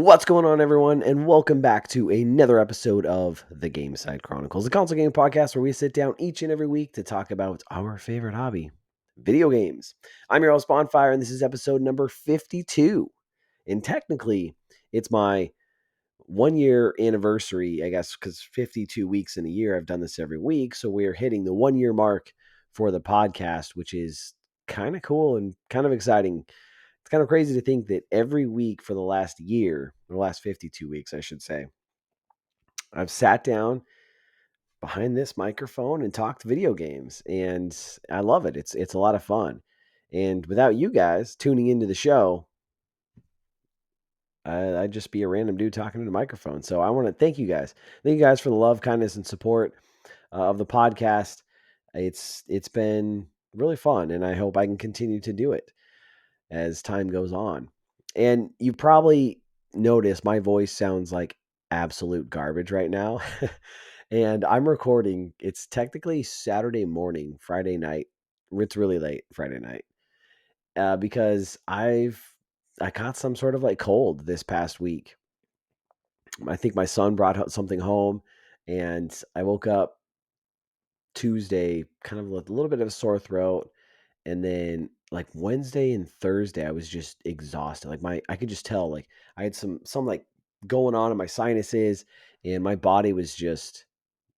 What's going on, everyone, and welcome back to another episode of the Gamecite Chronicles, a console game podcast where we sit down each and every week to talk about our favorite hobby, video games. I'm your host, Bonfire, and this is episode number 52. And technically, it's my 1 year anniversary, I guess, because 52 weeks in a year, I've done this every week. So we're hitting the 1 year mark for the podcast, which is kind of cool and kind of exciting. It's kind of crazy to think that every week for the last year, or the last 52 weeks, I should say, I've sat down behind this microphone and talked video games, and I love it. It's a lot of fun. And without you guys tuning into the show, I'd just be a random dude talking to the microphone. So I want to thank you guys. Thank you guys for the love, kindness, and support of the podcast. It's been really fun, and I hope I can continue to do it as time goes on. And you probably noticed my voice sounds like absolute garbage right now. And I'm recording. It's technically Saturday morning, Friday night. It's really late Friday night because I caught some sort of like cold this past week. I think my son brought something home, and I woke up Tuesday kind of with a little bit of a sore throat. And then like Wednesday and Thursday, I was just exhausted. I could just tell like I had some like going on in my sinuses, and my body was just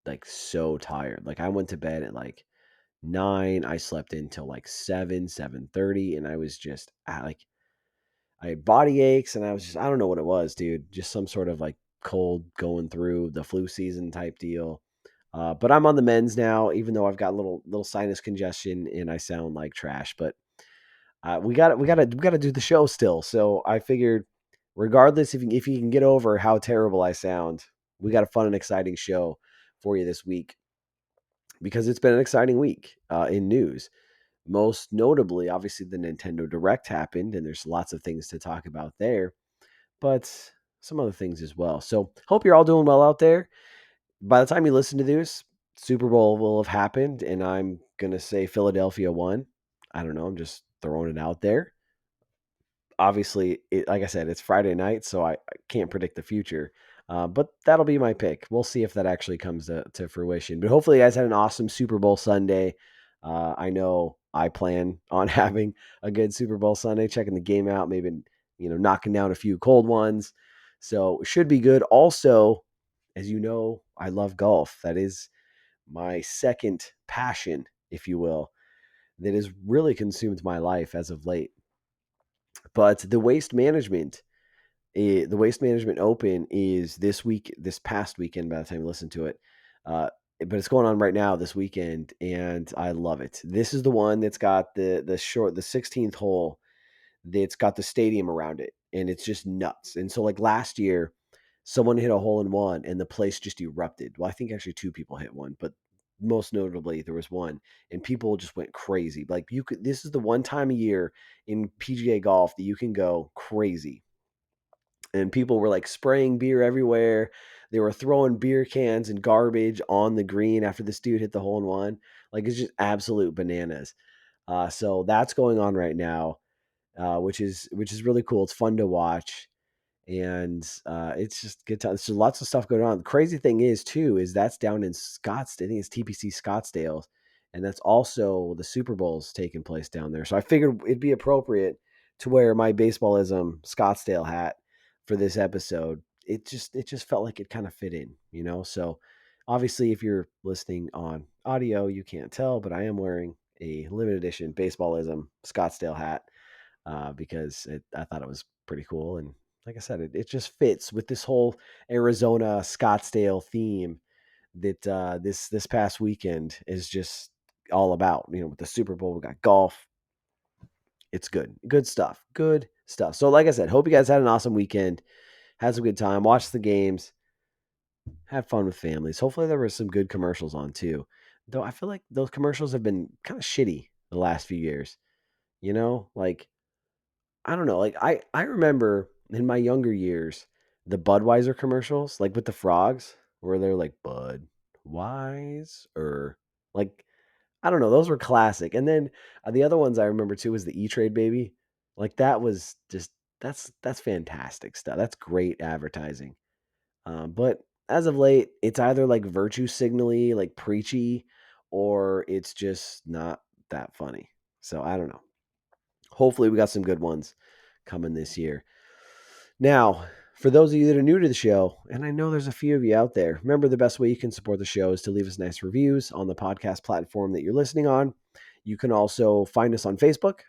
like so tired. Like I went to bed at like 9. I slept until like 7:30, and I was just like I had body aches, and I don't know what it was, dude. Just some sort of like cold going through the flu season type deal. But I'm on the mends now, even though I've got little sinus congestion and I sound like trash. But we gotta do the show still. So I figured, regardless if you can get over how terrible I sound, we got a fun and exciting show for you this week because it's been an exciting week in news. Most notably, obviously, the Nintendo Direct happened, and there's lots of things to talk about there, but some other things as well. So hope you're all doing well out there. By the time you listen to this, Super Bowl will have happened, and I'm gonna say Philadelphia won. I don't know. I'm just throwing it out there. Obviously, like I said, it's Friday night, so I can't predict the future. But that'll be my pick. We'll see if that actually comes to fruition. But hopefully, you guys had an awesome Super Bowl Sunday. I know I plan on having a good Super Bowl Sunday, checking the game out, maybe knocking down a few cold ones. So it should be good. Also, as you know, I love golf. That is my second passion, if you will, that has really consumed my life as of late. But the Waste Management Open is this past weekend. By the time you listen to it, uh, but it's going on right now this weekend, and I love it. This is the one that's got the 16th hole. That's got the stadium around it, and it's just nuts. And so, like last year, someone hit a hole in one, and the place just erupted. Well, I think actually two people hit one, but most notably there was one, and people just went crazy. Like you could, this is the one time a year in PGA golf that you can go crazy, and people were like spraying beer everywhere. They were throwing beer cans and garbage on the green after this dude hit the hole in one. Like it's just absolute bananas. So that's going on right now, which is really cool. It's fun to watch, and it's just good time. So lots of stuff going on. The crazy thing is too is that's down in Scottsdale. I think it's TPC Scottsdale, and that's also the Super Bowl's taking place down there. So I figured it'd be appropriate to wear my baseballism Scottsdale hat for this episode. It just felt like it kind of fit in, So obviously, if you're listening on audio, you can't tell, but I am wearing a limited edition baseballism Scottsdale hat because I thought it was pretty cool. And like I said, it just fits with this whole Arizona Scottsdale theme that this past weekend is just all about. With the Super Bowl, we got golf. It's good stuff, good stuff. So like I said, hope you guys had an awesome weekend, had some good time, watched the games, had fun with families. Hopefully there were some good commercials on too. Though I feel like those commercials have been kind of shitty the last few years. Like I don't know. Like I remember in my younger years, the Budweiser commercials, like with the frogs, where they're like Bud Wise or like I don't know. Those were classic. And then the other ones I remember too was the E Trade Baby. Like that was just that's fantastic stuff. That's great advertising. But as of late, it's either like virtue signally, like preachy, or it's just not that funny. So I don't know. Hopefully, we got some good ones coming this year. Now, for those of you that are new to the show, and I know there's a few of you out there, remember the best way you can support the show is to leave us nice reviews on the podcast platform that you're listening on. You can also find us on Facebook.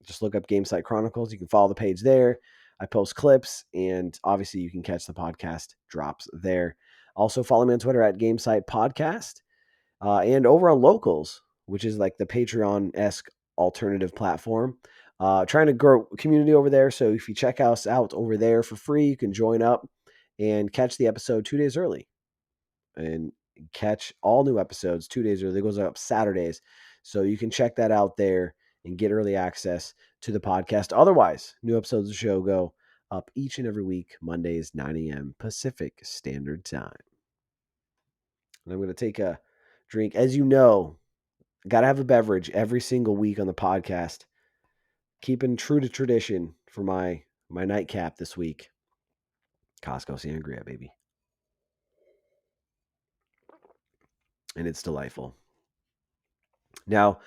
Just look up Gamecite Chronicles. You can follow the page there. I post clips, and obviously you can catch the podcast drops there. Also, follow me on Twitter at Gamecite Podcast. And over on Locals, which is like the Patreon-esque alternative platform. Trying to grow community over there. So if you check us out over there for free, you can join up and catch the episode 2 days early. And catch all new episodes 2 days early. It goes up Saturdays. So you can check that out there and get early access to the podcast. Otherwise, new episodes of the show go up each and every week, Mondays, 9 a.m. Pacific Standard Time. And I'm going to take a drink. As you know, got to have a beverage every single week on the podcast. Keeping true to tradition for my nightcap this week. Costco Sangria, baby. And it's delightful. Now,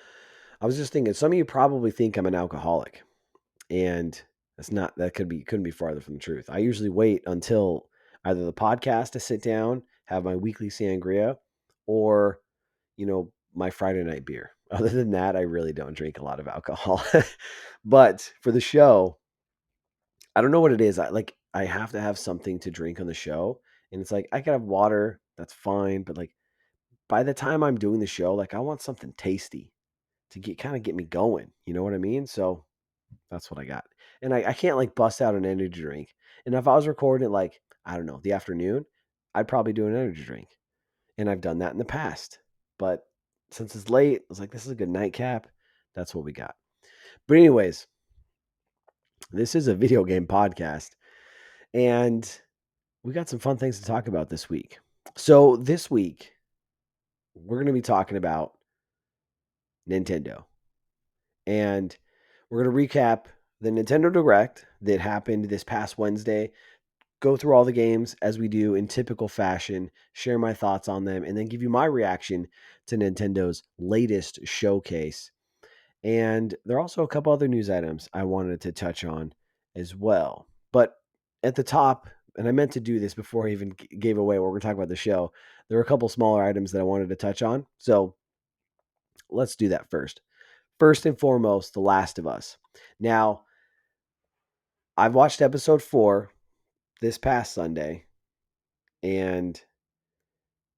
I was just thinking, some of you probably think I'm an alcoholic, and couldn't be farther from the truth. I usually wait until either the podcast to sit down, have my weekly sangria, or my Friday night beer. Other than that, I really don't drink a lot of alcohol. But for the show, I don't know what it is. I have to have something to drink on the show, and it's like I could have water, that's fine, but like by the time I'm doing the show, like I want something tasty to get me going. You know what I mean? So that's what I got. And I can't like bust out an energy drink. And if I was recording it like, I don't know, the afternoon, I'd probably do an energy drink. And I've done that in the past. But since it's late, I was like, this is a good nightcap. That's what we got. But anyways, this is a video game podcast. And we got some fun things to talk about this week. So this week, we're going to be talking about Nintendo. And we're going to recap the Nintendo Direct that happened this past Wednesday, go through all the games as we do in typical fashion, share my thoughts on them, and then give you my reaction to Nintendo's latest showcase. And there are also a couple other news items I wanted to touch on as well. But at the top, and I meant to do this before I even gave away what we're going to talk about the show, there are a couple smaller items that I wanted to touch on. So let's do that first. First and foremost, The Last of Us. Now, I've watched episode 4 this past Sunday, and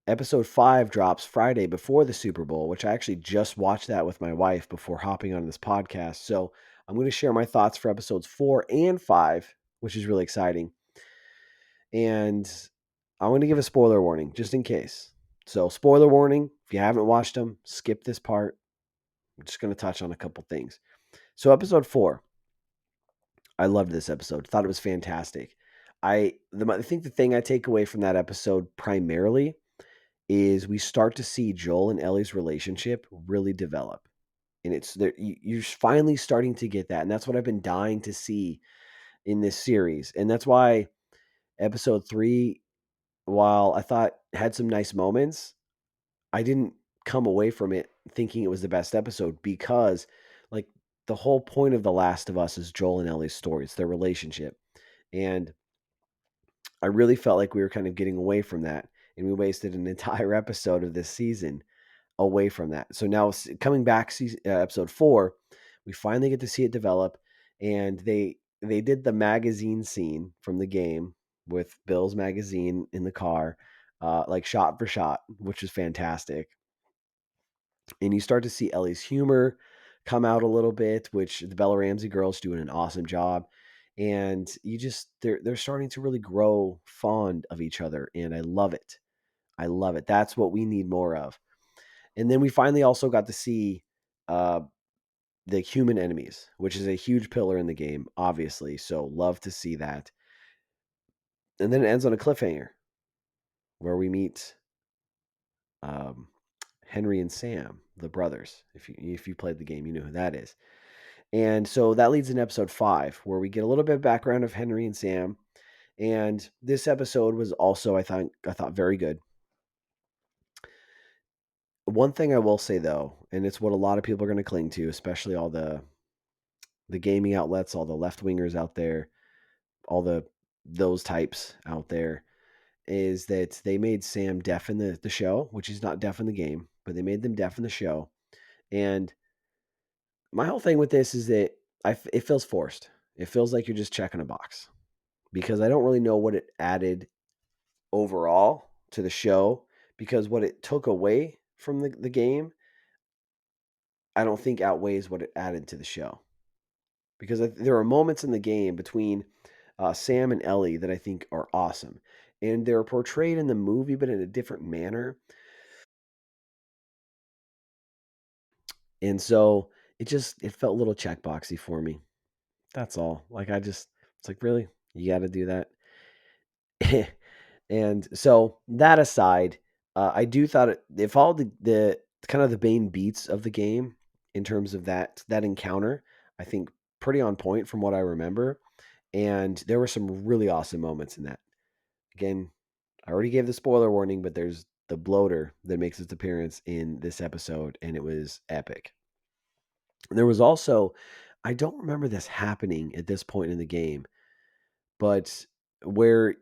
episode 5 drops Friday before the Super Bowl, which I actually just watched that with my wife before hopping on this podcast. So I'm going to share my thoughts for episodes 4 and 5, which is really exciting. And I'm going to give a spoiler warning just in case. So, spoiler warning, if you haven't watched them, skip this part. I'm just going to touch on a couple things. So, episode 4, I loved this episode. Thought it was fantastic. I think the thing I take away from that episode primarily is we start to see Joel and Ellie's relationship really develop. And it's there, you're finally starting to get that. And that's what I've been dying to see in this series. And that's why episode 3, while I thought had some nice moments, I didn't come away from it thinking it was the best episode, because like the whole point of The Last of Us is Joel and Ellie's story. It's their relationship. And I really felt like we were kind of getting away from that. And we wasted an entire episode of this season away from that. So now coming back, episode 4, we finally get to see it develop. And they did the magazine scene from the game with Bill's magazine in the car, like shot for shot, which is fantastic. And you start to see Ellie's humor come out a little bit, which the Bella Ramsey girls doing an awesome job. And they're starting to really grow fond of each other, and I love it. I love it. That's what we need more of. And then we finally also got to see uh, the human enemies, which is a huge pillar in the game, obviously. So love to see that. And then it ends on a cliffhanger where we meet um, Henry and Sam, the brothers. If you played the game, you know who that is. And so that leads in episode 5, where we get a little bit of background of Henry and Sam. And this episode was also, I thought very good. One thing I will say though, and it's what a lot of people are going to cling to, especially all the gaming outlets, all the left wingers out there, all those types out there, is that they made Sam deaf in the show, which he's not deaf in the game, but they made them deaf in the show. And my whole thing with this is that it feels forced. It feels like you're just checking a box because I don't really know what it added overall to the show, because what it took away from the game, I don't think outweighs what it added to the show. Because there are moments in the game between Sam and Ellie that I think are awesome. And they're portrayed in the movie, but in a different manner. And so it felt a little checkboxy for me. That's all. It's like, really? You got to do that? And so that aside, I do thought it followed the kind of the main beats of the game in terms of that encounter. I think pretty on point from what I remember, and there were some really awesome moments in that. Again, I already gave the spoiler warning, but there's the bloater that makes its appearance in this episode, and it was epic. And there was also, I don't remember this happening at this point in the game, but where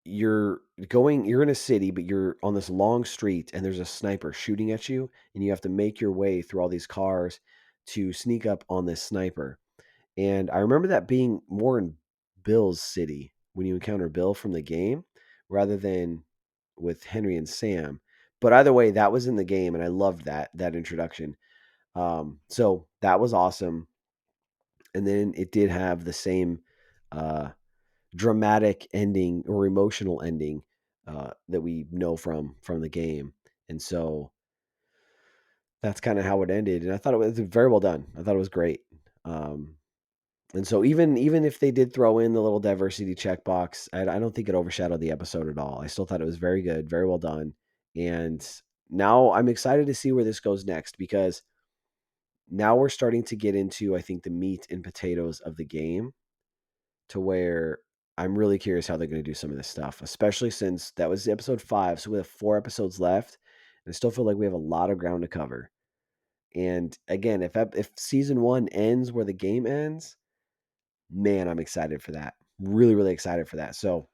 you're in a city, but you're on this long street and there's a sniper shooting at you, and you have to make your way through all these cars to sneak up on this sniper. And I remember that being more in Bill's city when you encounter Bill from the game rather than with Henry and Sam. But either way, that was in the game and I loved that introduction. So that was awesome. And then it did have the same uh dramatic ending or emotional ending that we know from the game. And so that's kind of how it ended. And I thought it was very well done. I thought it was great. Um, and so even if they did throw in the little diversity checkbox, I don't think it overshadowed the episode at all. I still thought it was very good, very well done. And now I'm excited to see where this goes next, because now we're starting to get into, I think, the meat and potatoes of the game, to where I'm really curious how they're going to do some of this stuff, especially since that was episode 5. So we have 4 episodes left, and I still feel like we have a lot of ground to cover. And again, if season 1 ends where the game ends, man, I'm excited for that. Really, really excited for that. So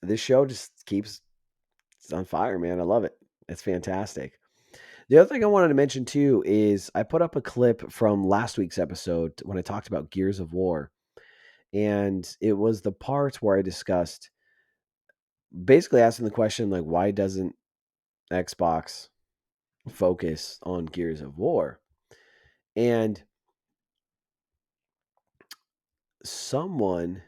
this show just keeps it's on fire, man. I love it. It's fantastic. The other thing I wanted to mention too is I put up a clip from last week's episode when I talked about Gears of War. And it was the part where I discussed basically asking the question, like, why doesn't Xbox focus on Gears of War? And someone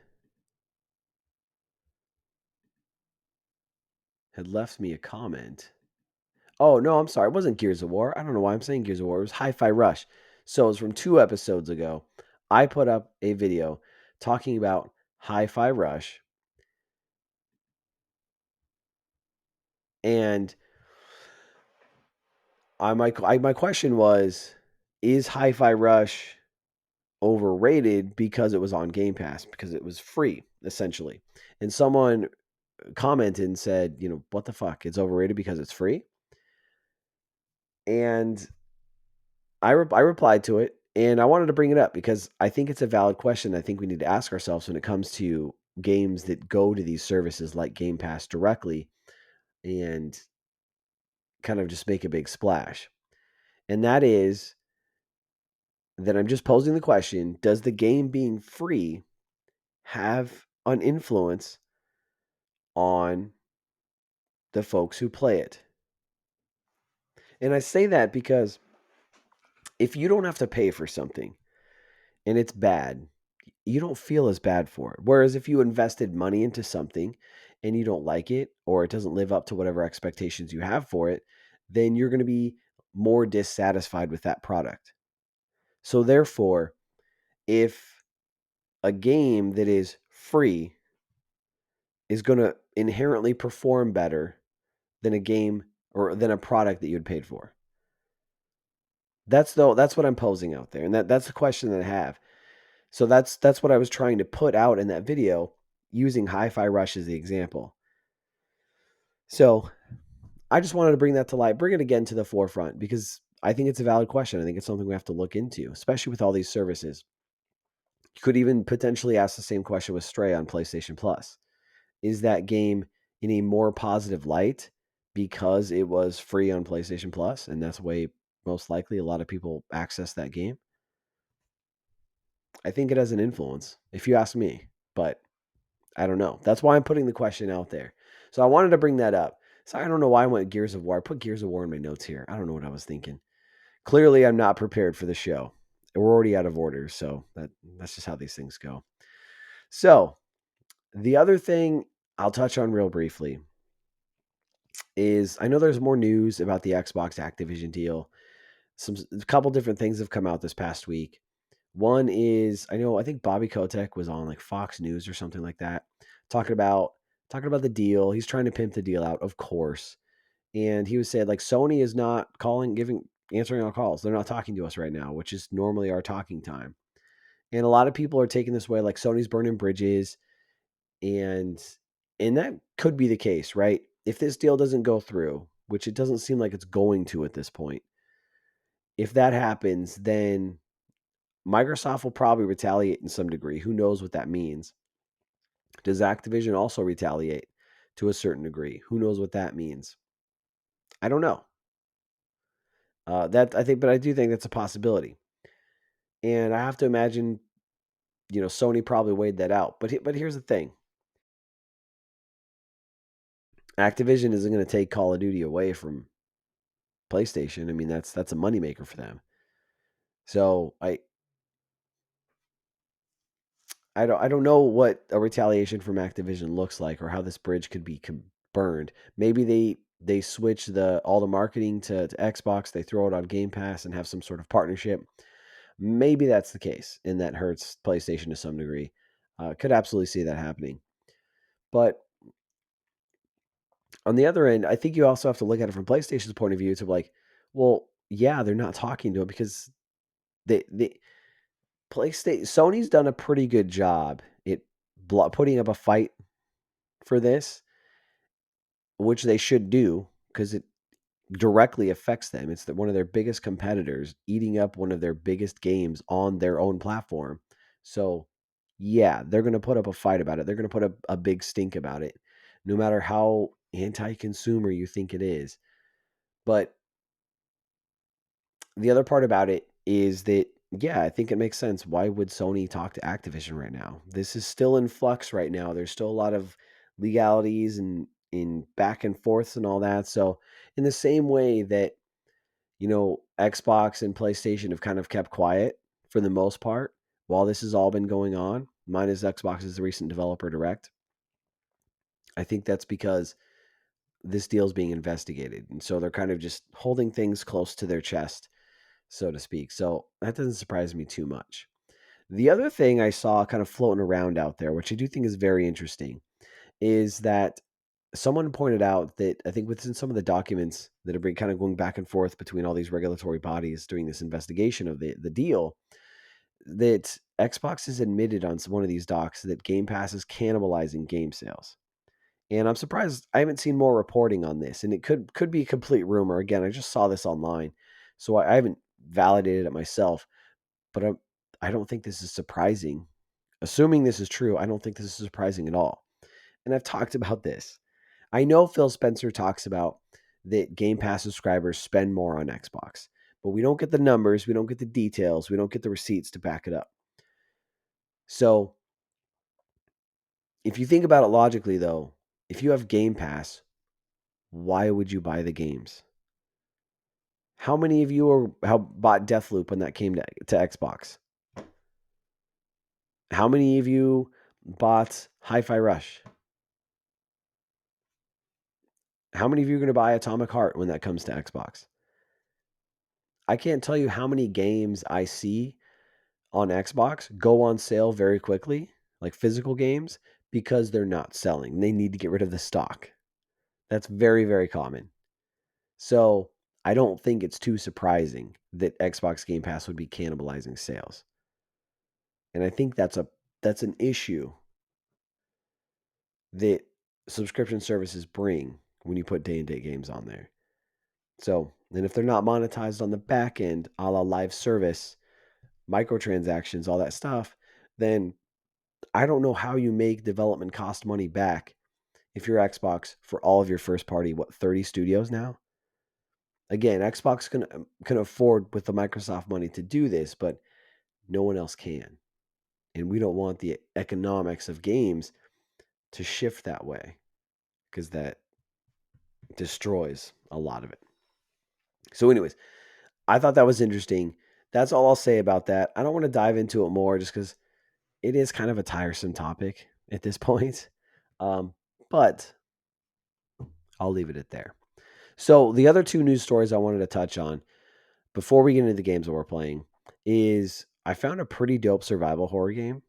had left me a comment. Oh, no, I'm sorry. It wasn't Gears of War. I don't know why I'm saying Gears of War. It was Hi-Fi Rush. So it was from 2 episodes ago. I put up a video talking about Hi-Fi Rush. And my question was, is Hi-Fi Rush overrated because it was on Game Pass, because it was free, essentially? And someone commented and said, what the fuck? It's overrated because it's free? And I replied to it, and I wanted to bring it up because I think it's a valid question. I think we need to ask ourselves when it comes to games that go to these services like Game Pass directly and kind of just make a big splash. And that is that I'm just posing the question, does the game being free have an influence on the folks who play it? And I say that because if you don't have to pay for something and it's bad, you don't feel as bad for it. Whereas if you invested money into something and you don't like it, or it doesn't live up to whatever expectations you have for it, then you're going to be more dissatisfied with that product. So therefore, if a game that is free is going to inherently perform better than a game or than a product that you had paid for, That's what I'm posing out there, and that's the question that I have. So that's what I was trying to put out in that video using Hi-Fi Rush as the example. So I just wanted to bring that to light, bring it again to the forefront, because I think it's a valid question. I think it's something we have to look into, especially with all these services. You could even potentially ask the same question with Stray on PlayStation Plus. Is that game in a more positive light because it was free on PlayStation Plus, and that's the way most likely a lot of people access that game? I think it has an influence, if you ask me, but I don't know. That's why I'm putting the question out there. So I wanted to bring that up. So I don't know why I went Gears of War. I put Gears of War in my notes here. I don't know what I was thinking. Clearly, I'm not prepared for the show. We're already out of order, so that's just how these things go. So the other thing I'll touch on real briefly is I know there's more news about the Xbox Activision deal. A couple different things have come out this past week. One is I think Bobby Kotick was on like Fox News or something like that, talking about the deal. He's trying to pimp the deal out, of course. And he was saying like Sony is not answering our calls. They're not talking to us right now, which is normally our talking time. And a lot of people are taking this way like Sony's burning bridges, and that could be the case, right? If this deal doesn't go through, which it doesn't seem like it's going to at this point, if that happens, then Microsoft will probably retaliate in some degree. Who knows what that means? Does Activision also retaliate to a certain degree? Who knows what that means? I don't know. But I do think that's a possibility. And I have to imagine, Sony probably weighed that out. But here's the thing: Activision isn't going to take Call of Duty away from PlayStation. I mean, that's a moneymaker for them. So I don't know what a retaliation from Activision looks like or how this bridge could be burned. Maybe they switch all the marketing to Xbox, they throw it on Game Pass and have some sort of partnership. Maybe that's the case, and that hurts PlayStation to some degree. Could absolutely see that happening. But on the other end, I think you also have to look at it from PlayStation's point of view to like, well, yeah, they're not talking to it because they PlayStation Sony's done a pretty good job at putting up a fight for this, which they should do because it directly affects them. It's one of their biggest competitors eating up one of their biggest games on their own platform. So, yeah, they're going to put up a fight about it. They're going to put up a big stink about it, no matter how anti-consumer you think it is. But the other part about it is that, yeah, I think it makes sense. Why would Sony talk to Activision right now? This is still in flux right now. There's still a lot of legalities and in back and forths and all that. So, in the same way that, Xbox and PlayStation have kind of kept quiet for the most part while this has all been going on, minus Xbox's recent developer direct, I think that's because this deal is being investigated. And so they're kind of just holding things close to their chest, so to speak. So that doesn't surprise me too much. The other thing I saw kind of floating around out there, which I do think is very interesting, is that someone pointed out that I think within some of the documents that have been kind of going back and forth between all these regulatory bodies during this investigation of the deal, that Xbox has admitted on one of these docs that Game Pass is cannibalizing game sales. And I'm surprised I haven't seen more reporting on this. And it could be a complete rumor. Again, I just saw this online, so I haven't validated it myself. But I don't think this is surprising. Assuming this is true, I don't think this is surprising at all. And I've talked about this. I know Phil Spencer talks about that Game Pass subscribers spend more on Xbox, but we don't get the numbers, we don't get the details, we don't get the receipts to back it up. So if you think about it logically, though, if you have Game Pass, why would you buy the games? How many of you bought Deathloop when that came to Xbox? How many of you bought Hi-Fi Rush? How many of you are going to buy Atomic Heart when that comes to Xbox? I can't tell you how many games I see on Xbox go on sale very quickly, like physical games, because they're not selling. They need to get rid of the stock. That's very, very common. So I don't think it's too surprising that Xbox Game Pass would be cannibalizing sales. And I think that's an issue that subscription services bring when you put day and date games on there. So, and if they're not monetized on the back end, a la live service, microtransactions, all that stuff, then I don't know how you make development cost money back if you're Xbox for all of your first party, 30 studios now? Again, Xbox can afford with the Microsoft money to do this, but no one else can. And we don't want the economics of games to shift that way because that destroys a lot of it. So, anyways, I thought that was interesting. That's all I'll say about that. I don't want to dive into it more just because it is kind of a tiresome topic at this point. Um, but I'll leave it at there. So, the other two news stories I wanted to touch on before we get into the games that we're playing is I found a pretty dope survival horror game.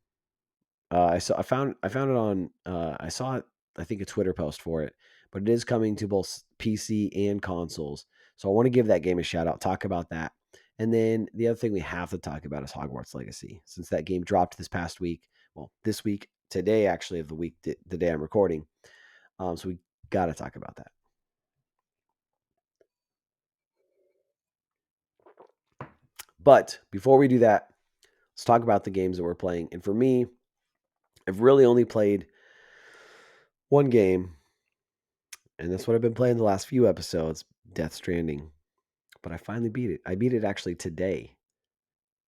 I found it on I saw it, I think a Twitter post for it, but it is coming to both PC and consoles. So I want to give that game a shout out, talk about that. And then the other thing we have to talk about is Hogwarts Legacy, since that game dropped this past week. Well, this week, today actually of the week, the day I'm recording. So we got to talk about that. But before we do that, let's talk about the games that we're playing. And for me, I've really only played one game, and that's what I've been playing the last few episodes, Death Stranding. But I finally beat it. I beat it actually today.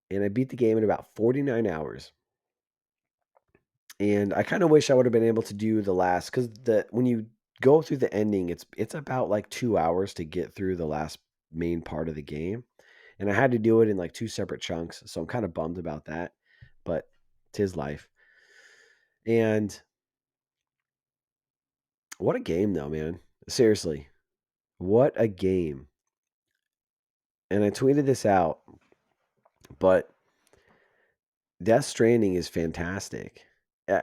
And I beat the game in about 49 hours. And I kind of wish I would have been able to do the last cuz the when you go through the ending, it's about like 2 hours to get through the last main part of the game. And I had to do it in like two separate chunks, so I'm kind of bummed about that. But 'tis life. And what a game though, man. Seriously. What a game. And I tweeted this out, but Death Stranding is fantastic. Uh,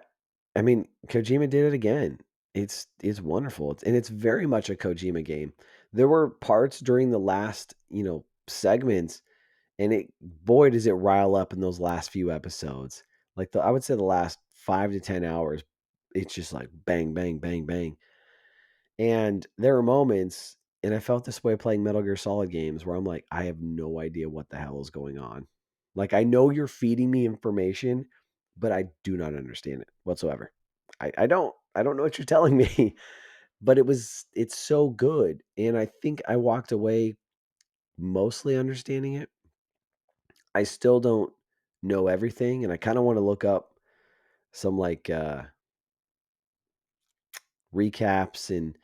I mean, Kojima did it again. It's wonderful. And it's very much a Kojima game. There were parts during the last, segments, and it boy does it rile up in those last few episodes. Like I would say the last 5 to 10 hours, it's just like bang, bang, bang, bang. And there are moments, and I felt this way playing Metal Gear Solid games where I'm like, I have no idea what the hell is going on. Like I know you're feeding me information, but I do not understand it whatsoever. I don't know what you're telling me, but it's so good. And I think I walked away mostly understanding it. I still don't know everything, and I kind of want to look up some like recaps and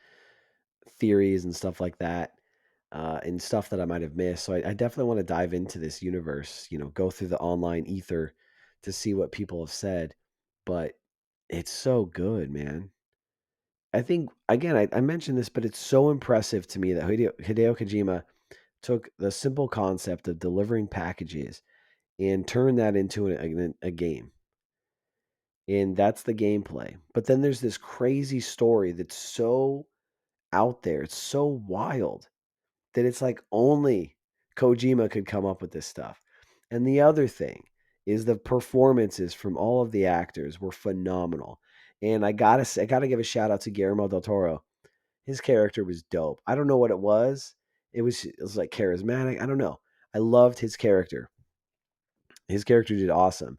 theories and stuff like that, and stuff that I might have missed. So I definitely want to dive into this universe, go through the online ether to see what people have said. But it's so good, man. I think, again, I mentioned this, but it's so impressive to me that Hideo Kojima took the simple concept of delivering packages and turned that into a game. And that's the gameplay. But then there's this crazy story that's so out there. It's so wild that it's like only Kojima could come up with this stuff. And the other thing is the performances from all of the actors were phenomenal. And I gotta give a shout out to Guillermo del Toro. His character was dope. I don't know what it was. It was like charismatic. I don't know. I loved his character. His character did awesome.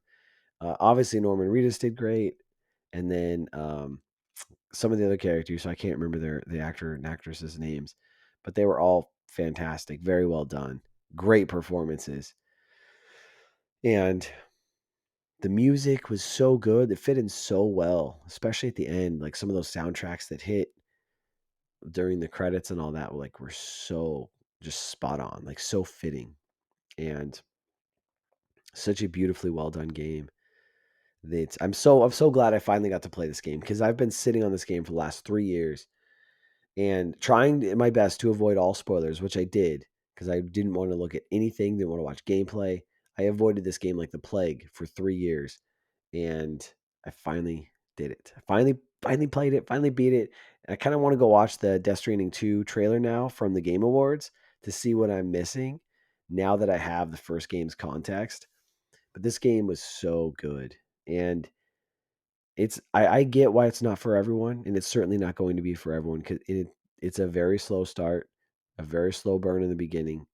Obviously Norman Reedus did great, and then some of the other characters. So I can't remember the actor and actresses' names, but they were all fantastic. Very well done. Great performances, and the music was so good. It fit in so well, especially at the end. Like some of those soundtracks that hit during the credits and all that, were so just spot on, like so fitting, and such a beautifully well done game. That I'm so glad I finally got to play this game because I've been sitting on this game for the last 3 years and trying my best to avoid all spoilers, which I did because I didn't want to look at anything, didn't want to watch gameplay. I avoided this game like the plague for 3 years, and I finally did it. I finally played it, finally beat it. And I kind of want to go watch the Death Stranding 2 trailer now from the Game Awards to see what I'm missing now that I have the first game's context. But this game was so good. And I get why it's not for everyone, and it's certainly not going to be for everyone because it's a very slow start, a very slow burn in the beginning,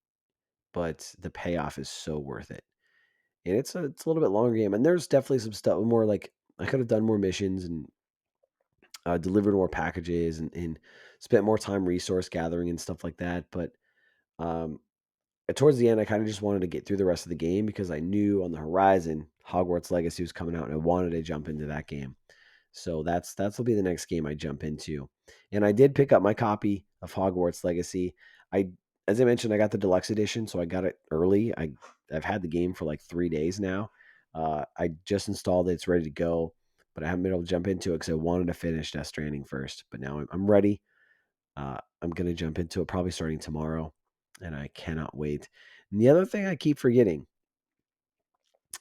but the payoff is so worth it. And it's a little bit longer game, and there's definitely some stuff more like I could have done more missions and delivered more packages and spent more time resource gathering and stuff like that. But um, towards the end, I kind of just wanted to get through the rest of the game because I knew on the horizon Hogwarts Legacy was coming out, and I wanted to jump into that game. So that'll be the next game I jump into. And I did pick up my copy of Hogwarts Legacy. I As I mentioned, I got the deluxe edition, so I got it early. I've had the game for like 3 days now. I just installed it; it's ready to go, but I haven't been able to jump into it because I wanted to finish Death Stranding first. But now I'm ready. I'm gonna jump into it probably starting tomorrow, and I cannot wait. And the other thing I keep forgetting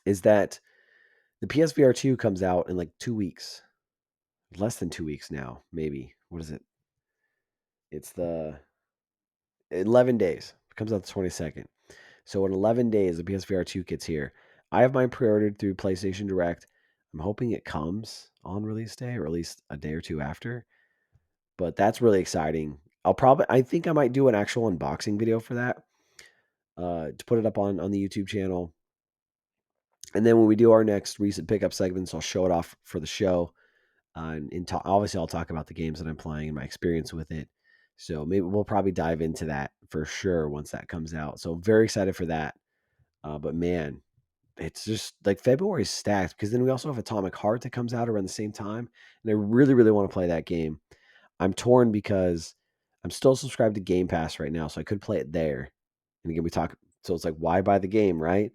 is that the PSVR 2 comes out in like 2 weeks, less than 2 weeks now, maybe. What is it? It's the 11 days. It comes out the 22nd. So in 11 days, the PSVR 2 kit's here. I have mine pre-ordered through PlayStation Direct. I'm hoping it comes on release day or at least a day or two after. But that's really exciting. I think I might do an actual unboxing video for that to put it up on the YouTube channel. And then when we do our next recent pickup segments, I'll show it off for the show. Obviously, I'll talk about the games that I'm playing and my experience with it. So maybe we'll probably dive into that for sure once that comes out. So I'm very excited for that. But man, it's just like February is stacked because then we also have Atomic Heart that comes out around the same time. And I really, really want to play that game. I'm torn because I'm still subscribed to Game Pass right now. So I could play it there. And again, so it's like, why buy the game, right?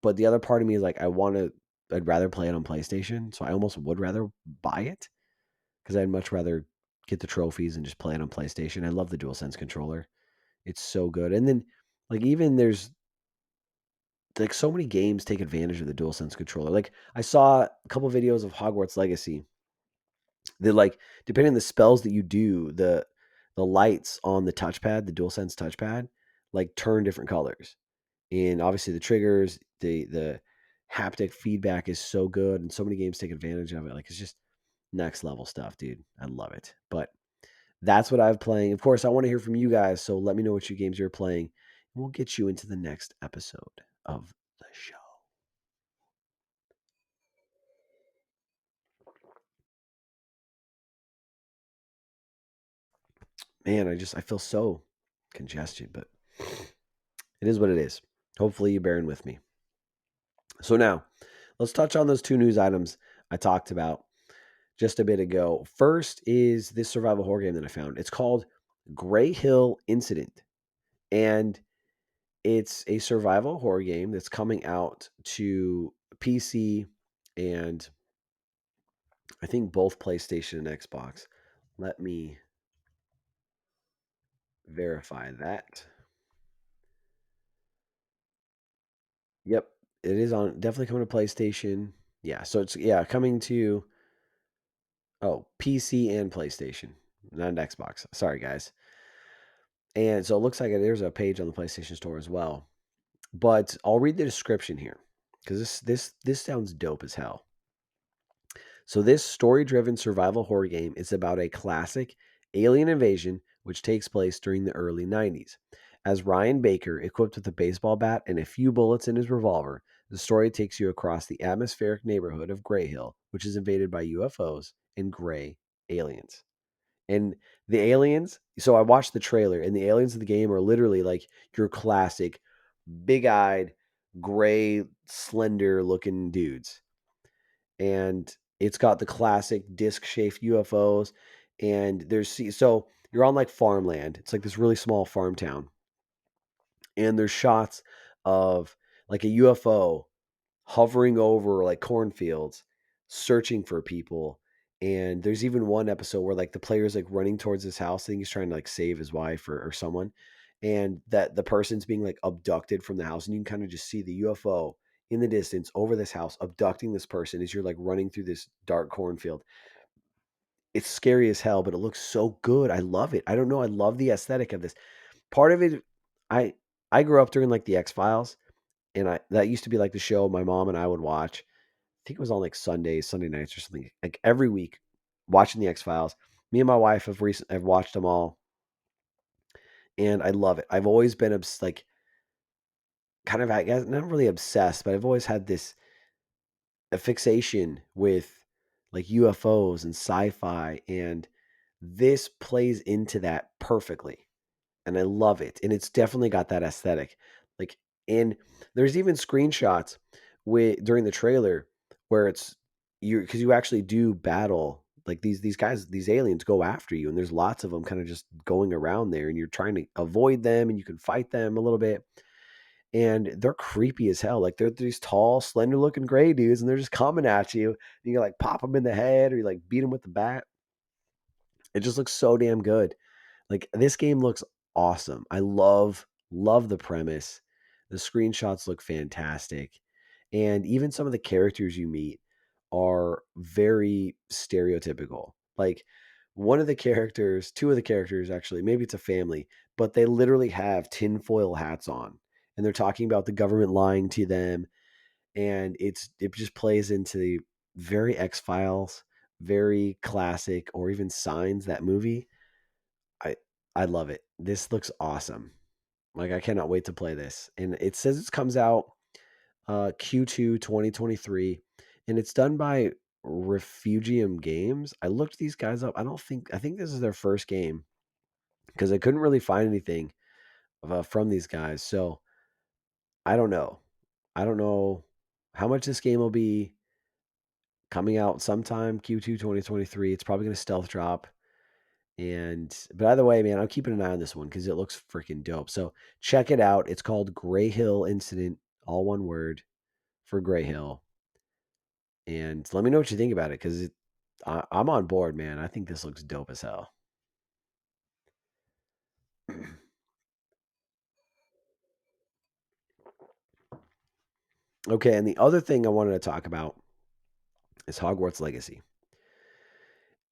But the other part of me is like, I'd rather play it on PlayStation. So I almost would rather buy it because I'd much rather get the trophies and just play it on PlayStation. I love the DualSense controller. It's so good. And then like even there's like so many games take advantage of the DualSense controller. Like I saw a couple videos of Hogwarts Legacy. That like depending on the spells that you do, the lights on the touchpad, the DualSense touchpad, like turn different colors. And obviously the triggers, the haptic feedback is so good and so many games take advantage of it. Like it's just next level stuff, dude. I love it. But that's what I've playing. Of course, I want to hear from you guys, so let me know what you games you're playing. And we'll get you into the next episode of the show. Man, I feel so congested, but it is what it is. Hopefully you're bearing with me. So now, let's touch on those two news items I talked about just a bit ago. First is this survival horror game that I found. It's called Greyhill Incident. And it's a survival horror game that's coming out to PC and I think both PlayStation and Xbox. Let me verify that. Yep, it is on definitely coming to PlayStation. Yeah, so it's coming to PC and PlayStation, not Xbox. Sorry guys. And so it looks like there's a page on the PlayStation Store as well. But I'll read the description here because this sounds dope as hell. So this story-driven survival horror game is about a classic alien invasion which takes place during the early 90s. As Ryan Baker, equipped with a baseball bat and a few bullets in his revolver, the story takes you across the atmospheric neighborhood of Greyhill, which is invaded by UFOs and gray aliens. And the aliens, so I watched the trailer, and the aliens of the game are literally like your classic big-eyed, gray, slender looking dudes. And it's got the classic disc-shaped UFOs. And so you're on like farmland. It's like this really small farm town. And there's shots of like a UFO hovering over like cornfields, searching for people. And there's even one episode where like the player's like running towards his house. I think he's trying to like save his wife or someone. And that the person's being like abducted from the house. And you can kind of just see the UFO in the distance over this house, abducting this person as you're like running through this dark cornfield. It's scary as hell, but it looks so good. I love it. I don't know. I love the aesthetic of this. Part of it, I I grew up during like the X Files, and I that used to be like the show my mom and I would watch. I think it was on like Sundays, Sunday nights or something. Like every week, watching the X Files. Me and my wife have watched them all, and I love it. I've always been like kind of, I guess not really obsessed, but I've always had this a fixation with like UFOs and sci-fi, and this plays into that perfectly. And I love it. And it's definitely got that aesthetic. Like, and there's even screenshots with during the trailer where it's you because you actually do battle like these guys, these aliens go after you, and there's lots of them kind of just going around there, and you're trying to avoid them, and you can fight them a little bit. And they're creepy as hell. Like they're these tall, slender looking gray dudes, and they're just coming at you. And you like pop them in the head, or you like beat them with the bat. It just looks so damn good. Like this game looks awesome. I love the premise. The screenshots look fantastic. And even some of the characters you meet are very stereotypical. Like one of the characters, two of the characters actually, maybe it's a family, but they literally have tinfoil hats on. And they're talking about the government lying to them. And it just plays into the very X Files, very classic, or even Signs, that movie. I I love it. This looks awesome. Like I cannot wait to play this. And it says it comes out Q2 2023, and it's done by Refugium Games. I looked these guys up. I think this is their first game because I couldn't really find anything from these guys. So I don't know. I don't know how much this game will be coming out sometime Q2 2023. It's probably going to stealth drop. And but either way, man, I'm keeping an eye on this one because it looks freaking dope. So check it out. It's called Greyhill Incident, all one word for Greyhill. And let me know what you think about it because I'm on board, man. I think this looks dope as hell. Okay, and the other thing I wanted to talk about is Hogwarts Legacy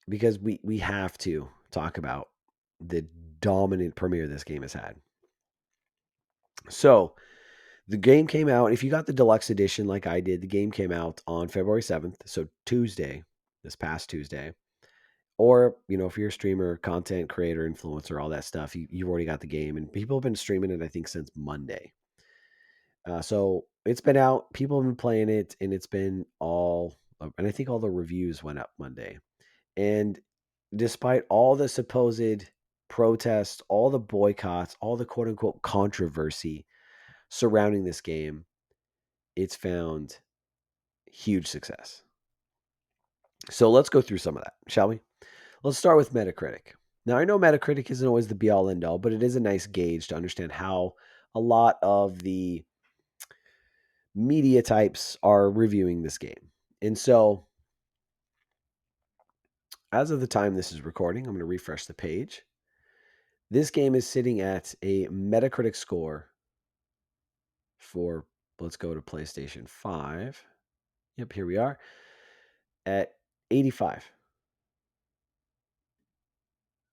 because we have to talk about the dominant premiere this game has had. So the game came out. If you got the deluxe edition like I did, the game came out on February 7th. So Tuesday, this past Tuesday. Or, if you're a streamer, content creator, influencer, all that stuff, you've already got the game. And people have been streaming it, I think, since Monday. So it's been out. People have been playing it, and it's been and I think all the reviews went up Monday. And despite all the supposed protests, all the boycotts, all the quote unquote controversy surrounding this game, it's found huge success. So let's go through some of that, shall we? Let's start with Metacritic. Now, I know Metacritic isn't always the be all end all, but it is a nice gauge to understand how a lot of the media types are reviewing this game. And so, as of the time this is recording, I'm going to refresh the page. This game is sitting at a Metacritic score for, let's go to PlayStation 5. Yep, here we are at 85.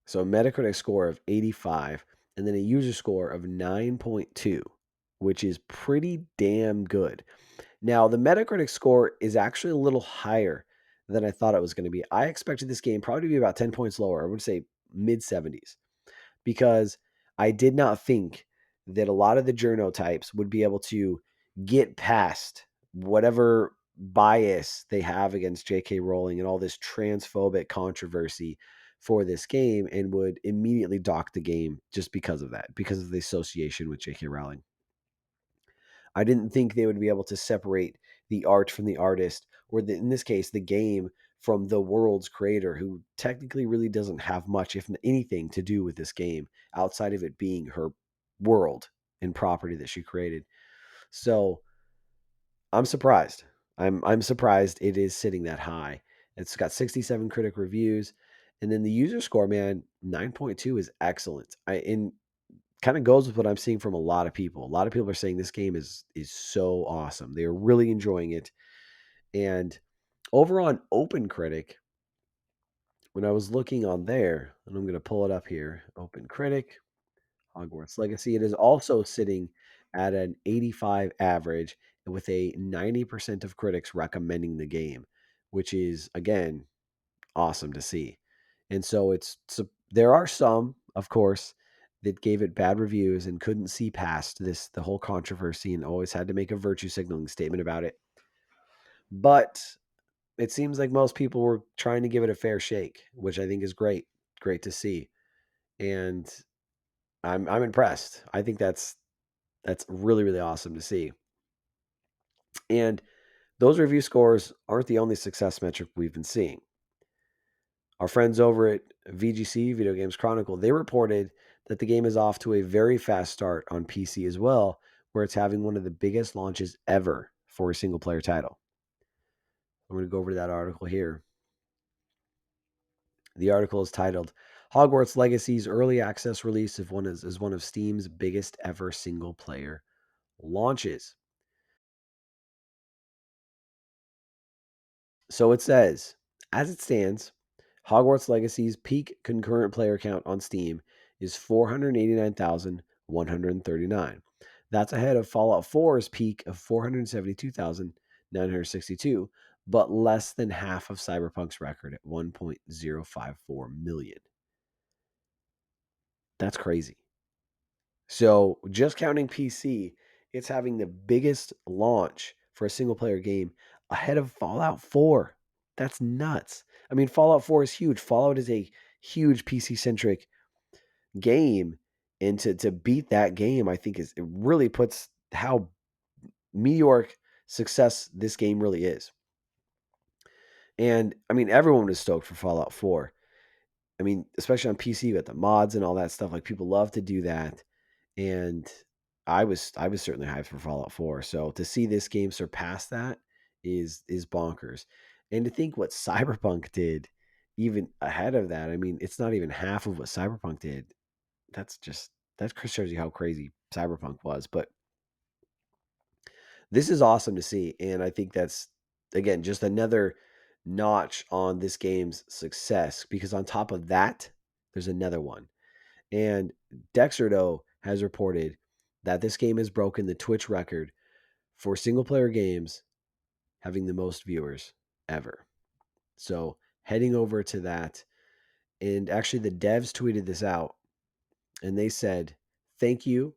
So a Metacritic score of 85 and then a user score of 9.2, which is pretty damn good. Now, the Metacritic score is actually a little higher than I thought it was going to be. I expected this game probably to be about 10 points lower. I would say mid 70s because I did not think that a lot of the journo types would be able to get past whatever bias they have against J.K. Rowling and all this transphobic controversy for this game and would immediately dock the game just because of that, because of the association with J.K. Rowling. I didn't think they would be able to separate the art from the artist, or in this case, the game from the world's creator, who technically really doesn't have much, if anything, to do with this game outside of it being her world and property that she created. So I'm surprised. I'm surprised it is sitting that high. It's got 67 critic reviews, and then the user score, man, 9.2 is excellent. And kind of goes with what I'm seeing from a lot of people. A lot of people are saying this game is so awesome. They are really enjoying it. And over on Open Critic, when I was looking on there, and I'm going to pull it up here, Open Critic, Hogwarts Legacy. It is also sitting at an 85 average with a 90% of critics recommending the game, which is, again, awesome to see. And so there are some, of course, that gave it bad reviews and couldn't see past the whole controversy and always had to make a virtue signaling statement about it. But it seems like most people were trying to give it a fair shake, which I think is great to see. And I'm impressed. I think that's really, really awesome to see. And those review scores aren't the only success metric we've been seeing. Our friends over at VGC, Video Games Chronicle, they reported that the game is off to a very fast start on PC as well, where it's having one of the biggest launches ever for a single player title. I'm going to go over to that article here. The article is titled Hogwarts Legacy's early access release is one of Steam's biggest ever single player launches. So it says, as it stands, Hogwarts Legacy's peak concurrent player count on Steam is 489,139. That's ahead of Fallout 4's peak of 472,962, but less than half of Cyberpunk's record at 1.054 million. That's crazy. So just counting PC, it's having the biggest launch for a single player game ahead of Fallout 4. That's nuts. I mean, Fallout 4 is huge. Fallout is a huge PC centric game. And to beat that game, I think it really puts how meteoric success this game really is. And I mean, everyone was stoked for Fallout 4. I mean, especially on PC with the mods and all that stuff. Like people love to do that. And I was certainly hyped for Fallout 4. So to see this game surpass that is bonkers. And to think what Cyberpunk did even ahead of that, I mean, it's not even half of what Cyberpunk did. That shows you how crazy Cyberpunk was. But this is awesome to see. And I think that's again just another notch on this game's success because on top of that, there's another one. And Dexerdo has reported that this game has broken the Twitch record for single player games having the most viewers ever. So heading over to that, and actually the devs tweeted this out and they said, "Thank you.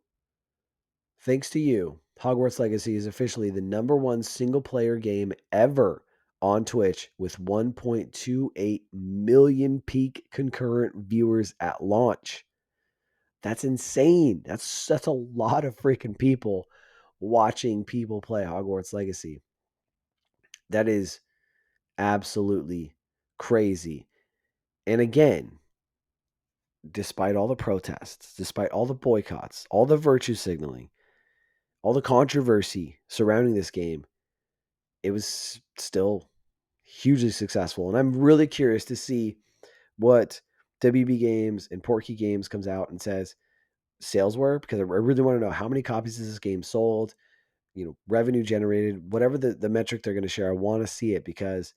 Thanks to you, Hogwarts Legacy is officially the number one single player game ever on Twitch with 1.28 million peak concurrent viewers at launch." That's insane. That's a lot of freaking people watching people play Hogwarts Legacy. That is absolutely crazy. And again, despite all the protests, despite all the boycotts, all the virtue signaling, all the controversy surrounding this game, it was still hugely successful. And I'm really curious to see what WB Games and Portkey Games comes out and says sales were, because I really want to know how many copies has this game sold, revenue generated, whatever the metric they're going to share. I want to see it because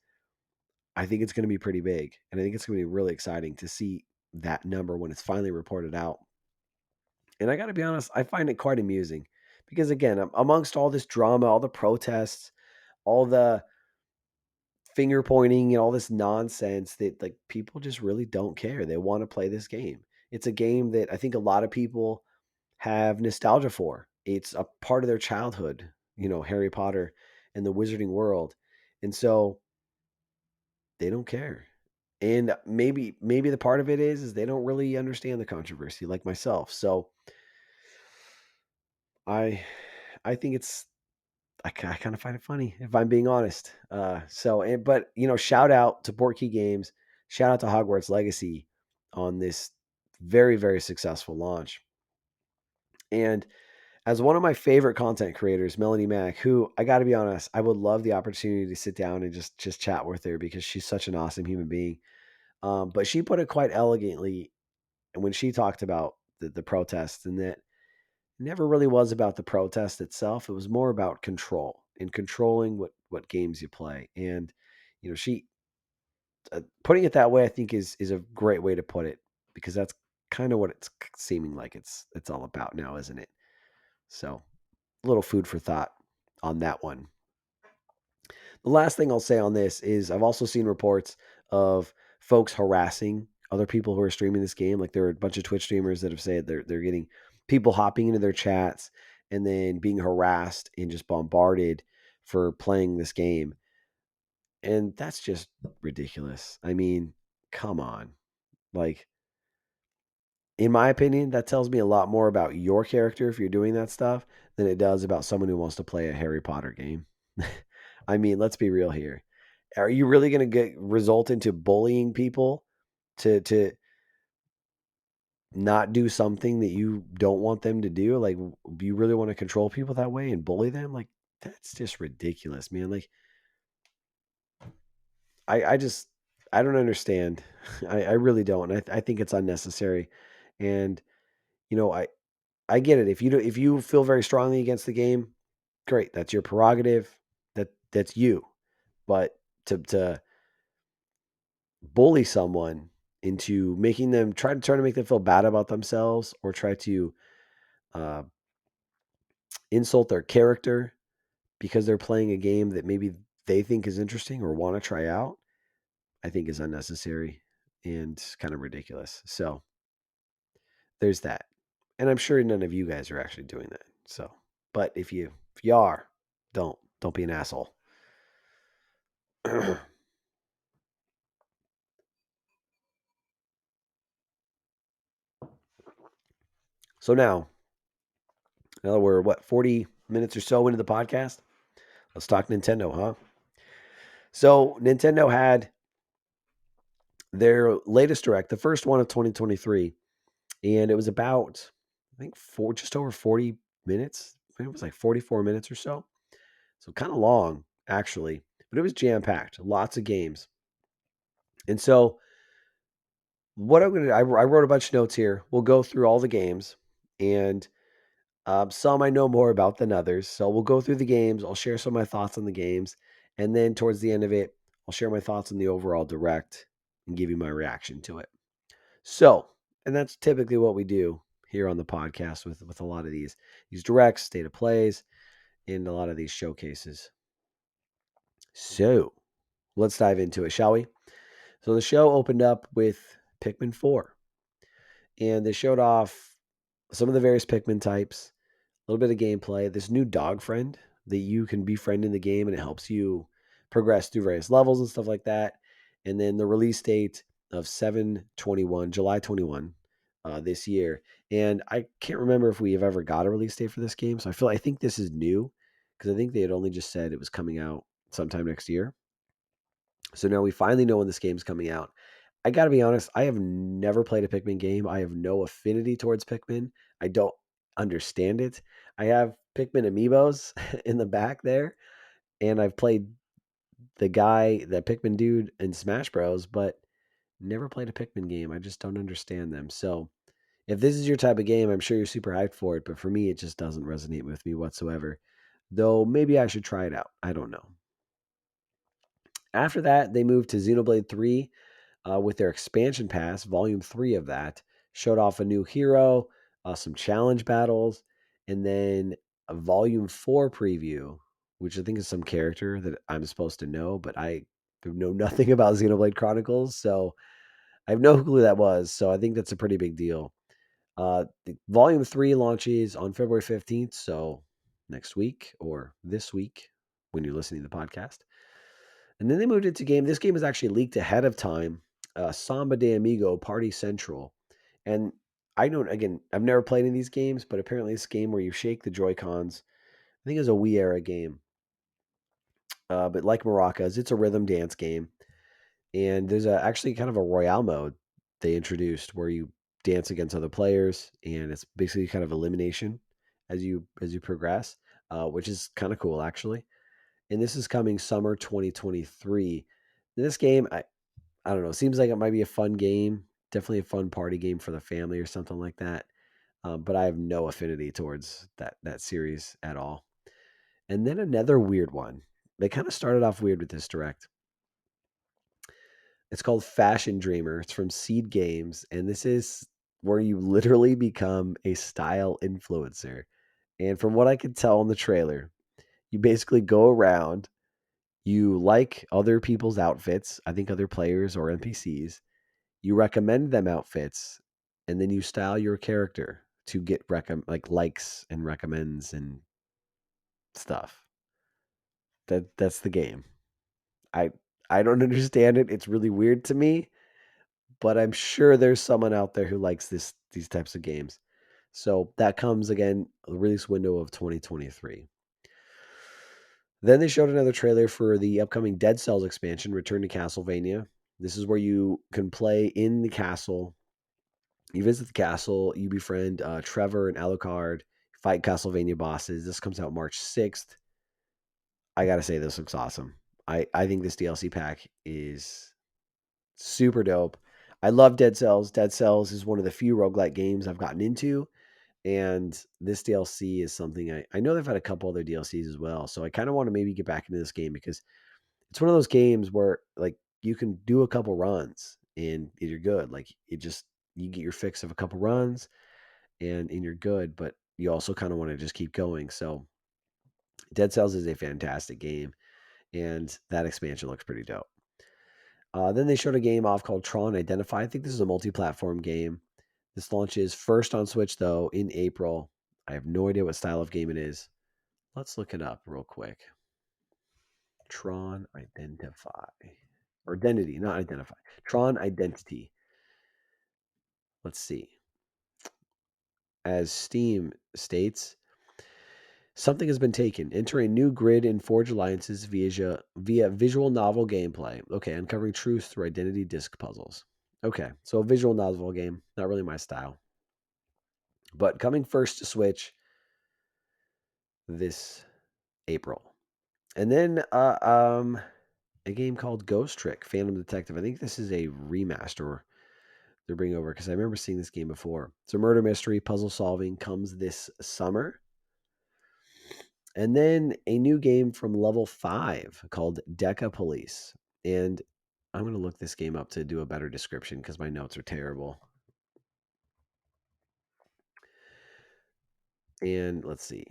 I think it's going to be pretty big. And I think it's going to be really exciting to see that number when it's finally reported out. And I got to be honest, I find it quite amusing because, again, amongst all this drama, all the protests, all the finger pointing and all this nonsense that like people just really don't care. They want to play this game. It's a game that I think a lot of people have nostalgia for. It's a part of their childhood, Harry Potter and the wizarding world. And so they don't care. And maybe the part of it is they don't really understand the controversy like myself. So I I think I kind of find it funny if I'm being honest. But shout out to Portkey Games, shout out to Hogwarts Legacy on this very, very successful launch. And as one of my favorite content creators, Melanie Mack, who I got to be honest, I would love the opportunity to sit down and just chat with her because she's such an awesome human being. But she put it quite elegantly when she talked about the protests, and that never really was about the protest itself. It was more about control and controlling what games you play. And she putting it that way, I think is a great way to put it because that's kind of what it's seeming like it's all about now, isn't it? So, a little food for thought on that one. The last thing I'll say on this is I've also seen reports of folks harassing other people who are streaming this game. Like there are a bunch of Twitch streamers that have said they're getting people hopping into their chats and then being harassed and just bombarded for playing this game. And that's just ridiculous. I mean, come on. Like, in my opinion, that tells me a lot more about your character if you're doing that stuff than it does about someone who wants to play a Harry Potter game. I mean, let's be real here. Are you really going to get result into bullying people to not do something that you don't want them to do? Like, do you really want to control people that way and bully them? Like, that's just ridiculous, man. Like, I just I don't understand. I really don't. I think it's unnecessary, and you know I get it. If you feel very strongly against the game, great. That's your prerogative. That's you. But to bully someone into making them try to make them feel bad about themselves or try to uh, insult their character because they're playing a game that maybe they think is interesting or want to try out, I think is unnecessary and kind of ridiculous. So there's that. And I'm sure none of you guys are actually doing that. So, but if you are, don't be an asshole. So now we're what 40 minutes or so into the podcast. Let's talk Nintendo, huh? So Nintendo had their latest direct, the first one of 2023, and it was about I think just over 40 minutes. I think it was like 44 minutes or so. So kind of long actually, but it was jam packed, lots of games. And so what I'm gonna I wrote a bunch of notes here. We'll go through all the games, and some I know more about than others. So we'll go through the games. I'll share some of my thoughts on the games, and then towards the end of it, I'll share my thoughts on the overall direct and give you my reaction to it. So, and that's typically what we do here on the podcast with a lot of these directs, state of plays, and a lot of these showcases. So let's dive into it, shall we? So the show opened up with Pikmin 4, and they showed off some of the various Pikmin types, a little bit of gameplay, this new dog friend that you can befriend in the game, and it helps you progress through various levels and stuff like that. And then the release date of July 21, this year. And I can't remember if we have ever got a release date for this game. So I think this is new because I think they had only just said it was coming out sometime next year. So now we finally know when this game's coming out. I got to be honest, I have never played a Pikmin game. I have no affinity towards Pikmin. I don't understand it. I have Pikmin amiibos in the back there, and I've played the Pikmin dude in Smash Bros, but never played a Pikmin game. I just don't understand them. So if this is your type of game, I'm sure you're super hyped for it, but for me, it just doesn't resonate with me whatsoever. Though maybe I should try it out. I don't know. After that, they moved to Xenoblade 3 with their expansion pass, volume 3 of that, showed off a new hero, some challenge battles, and then a volume 4 preview, which I think is some character that I'm supposed to know, but I know nothing about Xenoblade Chronicles, so I have no clue who that was. So I think that's a pretty big deal. The volume 3 launches on February 15th, so next week or this week when you're listening to the podcast. And then they moved into game. This game was actually leaked ahead of time. Samba de Amigo Party Central. And I don't, again, I've never played any of these games, but apparently this game where you shake the Joy-Cons, I think it's a Wii era game. But like Maracas, it's a rhythm dance game. And there's actually kind of a Royale mode they introduced where you dance against other players, and it's basically kind of elimination as you progress, which is kind of cool actually. And this is coming summer 2023. This game, I don't know. Seems like it might be a fun game. Definitely a fun party game for the family or something like that. But I have no affinity towards that series at all. And then another weird one. They kind of started off weird with this direct. It's called Fashion Dreamer. It's from Seed Games, and this is where you literally become a style influencer. And from what I could tell in the trailer, you basically go around, you like other people's outfits, I think other players or NPCs, you recommend them outfits, and then you style your character to get like likes and recommends and stuff. That's the game. I I don't understand it. It's really weird to me, but I'm sure there's someone out there who likes these types of games. So that comes again, the release window of 2023. Then they showed another trailer for the upcoming Dead Cells expansion, Return to Castlevania. This is where you can play in the castle. You visit the castle, you befriend Trevor and Alucard, fight Castlevania bosses. This comes out March 6th. I gotta say, this looks awesome. I think this DLC pack is super dope. I love Dead Cells. Dead Cells is one of the few roguelike games I've gotten into. And this DLC is something I know they've had a couple other DLCs as well. So I kind of want to maybe get back into this game because it's one of those games where like you can do a couple runs and you're good. Like it just you get your fix of a couple runs and you're good, but you also kind of want to just keep going. So Dead Cells is a fantastic game, and that expansion looks pretty dope. Then they showed a game off called Tron Identify. I think this is a multi-platform game. This launches first on Switch though in April. I have no idea what style of game it is. Let's look it up real quick. Tron Identify. Or Identity, not Identify. Tron Identity. Let's see. As Steam states, something has been taken. Enter a new grid and forge alliances via visual novel gameplay. Okay, uncovering truth through identity disc puzzles. Okay, so a visual novel game. Not really my style. But coming first to Switch this April. And then a game called Ghost Trick, Phantom Detective. I think this is a remaster they're bringing over because I remember seeing this game before. It's a murder mystery, puzzle solving, comes this summer. And then a new game from Level 5 called Deca Police. And I'm going to look this game up to do a better description because my notes are terrible. And let's see.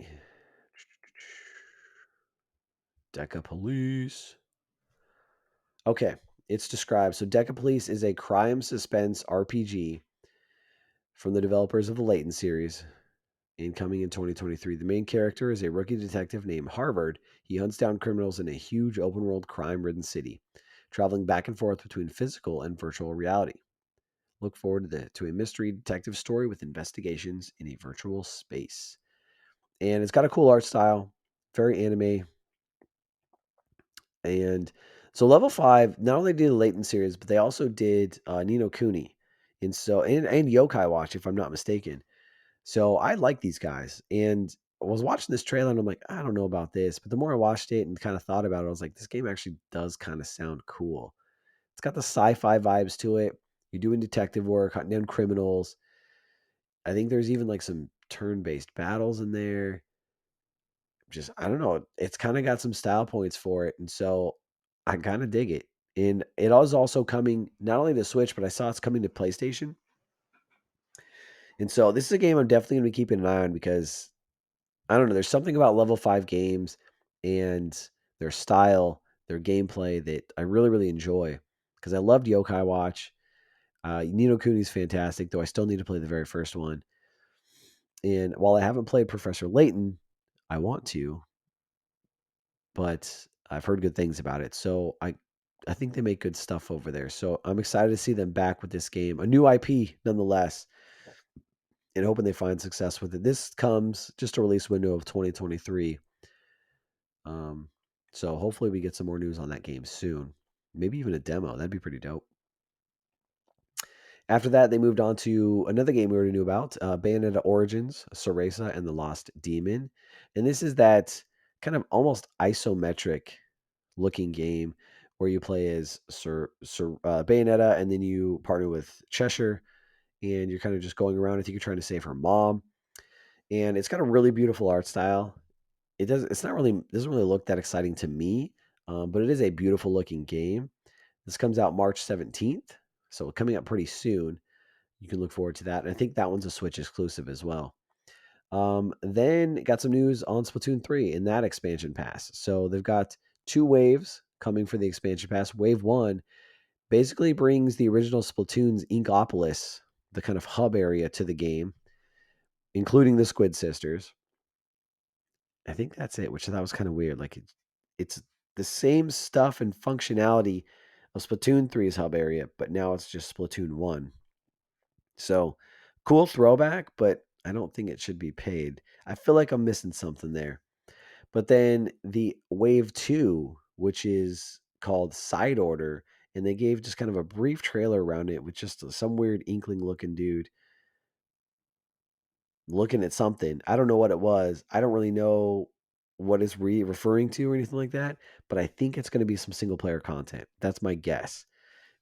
Deca Police. Okay, it's described. So Deca Police is a crime suspense RPG from the developers of the Layton series. And coming in 2023, the main character is a rookie detective named Harvard. He hunts down criminals in a huge open world crime ridden city, traveling back and forth between physical and virtual reality. Look forward to a mystery detective story with investigations in a virtual space. And it's got a cool art style, very anime. And so Level 5 not only did the Layton series, but they also did Nino Kuni and Yokai Watch, if I'm not mistaken. So I like these guys. And I was watching this trailer and I'm like, I don't know about this. But the more I watched it and kind of thought about it, I was like, this game actually does kind of sound cool. It's got the sci-fi vibes to it. You're doing detective work, hunting down criminals. I think there's even like some turn-based battles in there. Just I don't know. It's kind of got some style points for it. And so I kind of dig it. And it is also coming not only to Switch, but I saw it's coming to PlayStation. And so this is a game I'm definitely going to be keeping an eye on because I don't know. There's something about Level 5 games and their style, their gameplay that I really, really enjoy because I loved Yokai Watch. Ni no Kuni's fantastic, though I still need to play the very first one. And while I haven't played Professor Layton, I want to, but I've heard good things about it. So I think they make good stuff over there. So I'm excited to see them back with this game, a new IP nonetheless, and hoping they find success with it. This comes just a release window of 2023. Um, so hopefully we get some more news on that game soon. Maybe even a demo. That'd be pretty dope. After that, they moved on to another game we already knew about, Bayonetta Origins, Cereza and the Lost Demon. And this is that kind of almost isometric looking game where you play as Bayonetta and then you partner with Cheshire and you're kind of just going around. I think you're trying to save her mom. And it's got a really beautiful art style. It's not really doesn't really look that exciting to me, but it is a beautiful looking game. This comes out March 17th, so coming up pretty soon. You can look forward to that. And I think that one's a Switch exclusive as well. Then got some news on Splatoon 3 in that expansion pass. So they've got two waves coming for the expansion pass. Wave 1 basically brings the original Splatoon's Inkopolis, the kind of hub area, to the game, including the Squid Sisters. I think that's it, which I thought was kind of weird. Like it's the same stuff and functionality of Splatoon 3's hub area, but now it's just Splatoon 1. So cool throwback, but I don't think it should be paid. I feel like I'm missing something there. But then the Wave 2, which is called Side Order, and they gave just kind of a brief trailer around it with just some weird inkling looking dude looking at something. I don't know what it was. I don't really know what it's referring to or anything like that, but I think it's going to be some single player content. That's my guess.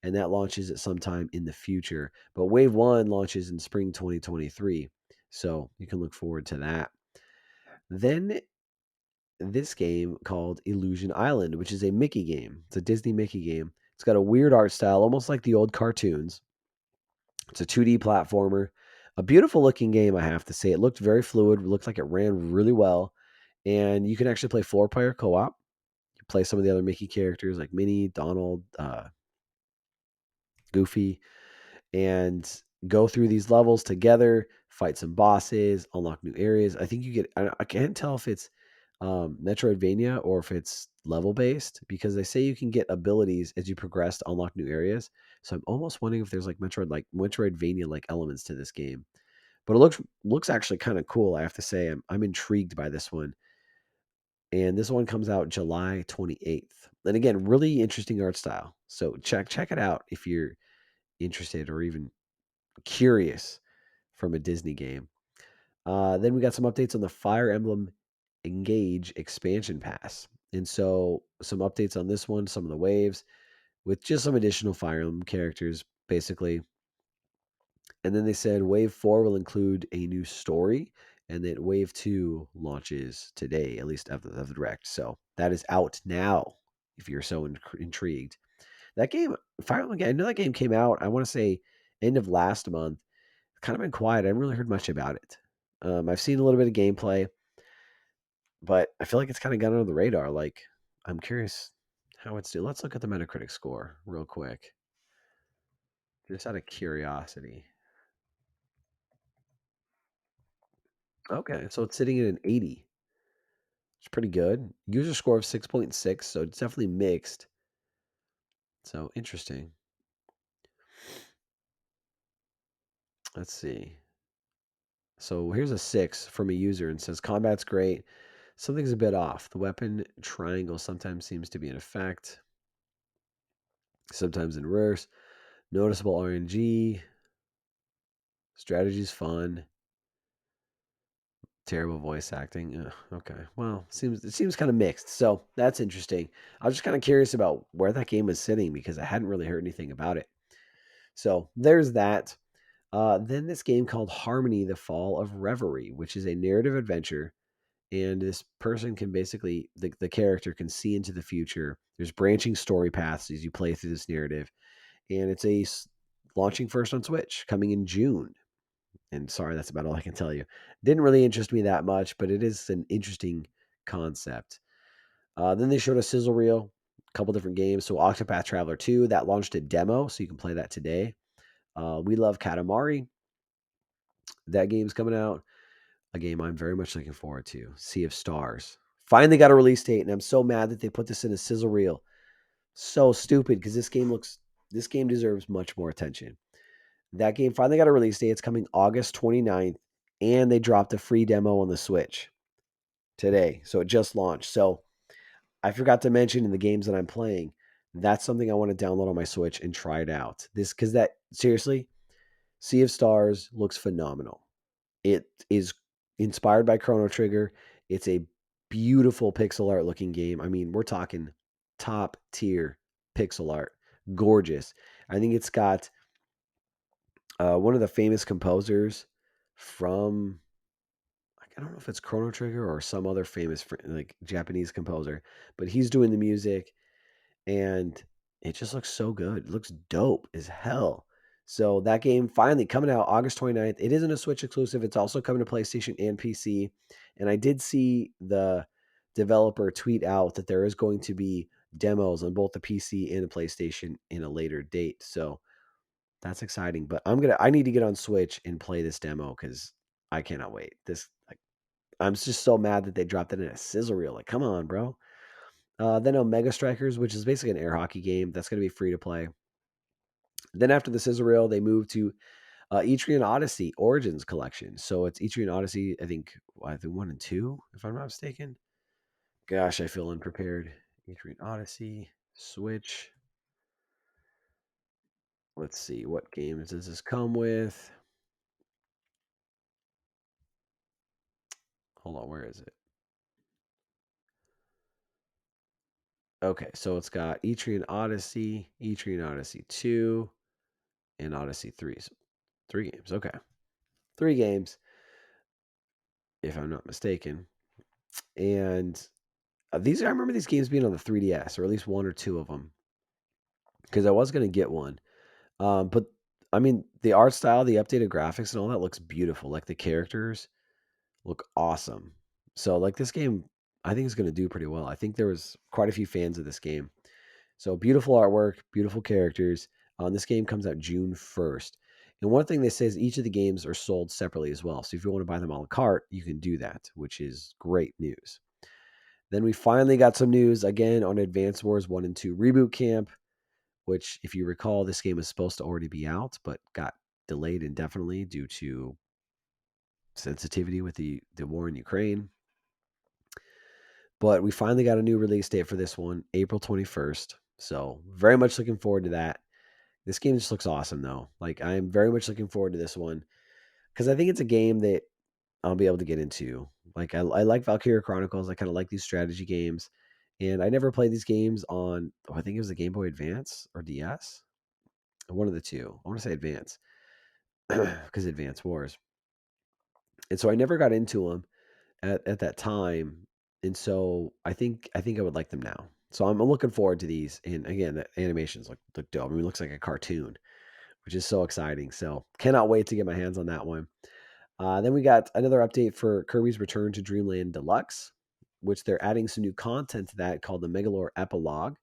And that launches at some time in the future. But Wave 1 launches in spring 2023. So you can look forward to that. Then this game called Illusion Island, which is a Mickey game. It's a Disney Mickey game. It's got a weird art style, almost like the old cartoons. It's a 2D platformer. A beautiful looking game, I have to say. It looked very fluid. It looked like it ran really well. And you can actually play 4-player co op. You play some of the other Mickey characters like Minnie, Donald, Goofy, and go through these levels together, fight some bosses, unlock new areas. I think you get, I can't tell if it's Metroidvania or if it's level based because they say you can get abilities as you progress to unlock new areas. So I'm almost wondering if there's like Metroidvania like elements to this game. But it looks actually kind of cool. I have to say, I'm intrigued by this one. And this one comes out July 28th. And again, really interesting art style. So check it out if you're interested or even curious from a Disney game. Then we got some updates on the Fire Emblem Engage expansion pass. And so some updates on this one, some of the waves with just some additional Fire Emblem characters, basically. And then they said Wave 4 will include a new story and that Wave 2 launches today, at least of the direct. So that is out now if you're so intrigued. That game, Fire Emblem, I know that game came out, I want to say end of last month. Kind of been quiet. I haven't really heard much about it. I've seen a little bit of gameplay, but I feel like it's kind of gone under the radar. Like, I'm curious how it's doing. Let's look at the Metacritic score real quick, just out of curiosity. Okay, so it's sitting at an 80. It's pretty good. User score of 6.6, so it's definitely mixed. So interesting. Let's see. So here's a 6 from a user and says combat's great. Something's a bit off. The weapon triangle sometimes seems to be in effect, sometimes in reverse. Noticeable RNG. Strategy's fun. Terrible voice acting. Ugh, okay. Well, it seems kind of mixed. So that's interesting. I was just kind of curious about where that game was sitting because I hadn't really heard anything about it. So there's that. Then this game called Harmony: The Fall of Reverie, which is a narrative adventure, and this person can basically the character can see into the future. There's branching story paths as you play through this narrative, and it's launching first on Switch, coming in June. And sorry, that's about all I can tell you. Didn't really interest me that much, but it is an interesting concept. Then they showed a sizzle reel, a couple different games. So Octopath Traveler 2, that launched a demo, so you can play that today. We Love Katamari. That game's coming out. A game I'm very much looking forward to. Sea of Stars. Finally got a release date, and I'm so mad that they put this in a sizzle reel. So stupid because this game deserves much more attention. That game finally got a release date. It's coming August 29th, and they dropped a free demo on the Switch today. So it just launched. So I forgot to mention in the games that I'm playing, that's something I want to download on my Switch and try it out. Because that, seriously, Sea of Stars looks phenomenal. It is inspired by Chrono Trigger. It's a beautiful pixel art looking game. I mean, we're talking top tier pixel art. Gorgeous. I think it's got one of the famous composers from, I don't know if it's Chrono Trigger or some other famous like Japanese composer, but he's doing the music and it just looks so good. It looks dope as hell. So that game finally coming out August 29th. It isn't a Switch exclusive. It's also coming to PlayStation and PC. And I did see the developer tweet out that there is going to be demos on both the PC and the PlayStation in a later date. So that's exciting. But I need to get on Switch and play this demo because I cannot wait. I'm just so mad that they dropped it in a sizzle reel. Like, come on, bro. Then Omega Strikers, which is basically an air hockey game, that's going to be free to play. Then after the sizzle reel, they moved to Etrian Odyssey Origins Collection. So it's Etrian Odyssey, I think 1 and 2, if I'm not mistaken. Gosh, I feel unprepared. Etrian Odyssey, Switch. Let's see, what games does this come with? Hold on, where is it? Okay, so it's got Etrian Odyssey, Etrian Odyssey 2, and Odyssey 3. So 3 games, okay. 3 games, if I'm not mistaken. And I remember these games being on the 3DS, or at least 1 or 2 of them, because I was going to get one. But I mean, the art style, the updated graphics, and all that looks beautiful. Like the characters look awesome. So, like this game, I think is going to do pretty well. I think there was quite a few fans of this game. So beautiful artwork, beautiful characters. This game comes out June 1st. And one thing they say is each of the games are sold separately as well. So if you want to buy them a la carte, you can do that, which is great news. Then we finally got some news again on Advance Wars 1 and 2 Reboot Camp, which, if you recall, this game was supposed to already be out, but got delayed indefinitely due to sensitivity with the war in Ukraine. But we finally got a new release date for this one, April 21st. So very much looking forward to that. This game just looks awesome, though. Like, I'm very much looking forward to this one because I think it's a game that I'll be able to get into. Like, I like Valkyria Chronicles. I kind of like these strategy games. And I never played these games on, I think it was the Game Boy Advance or DS. One of the two. I want to say Advance because Advance Wars. And so I never got into them at that time. And so I think I would like them now. So I'm looking forward to these. And again, the animations look dope. I mean, it looks like a cartoon, which is so exciting. So cannot wait to get my hands on that one. Then we got another update for Kirby's Return to Dreamland Deluxe, which they're adding some new content to that called the Megalore Epilogue,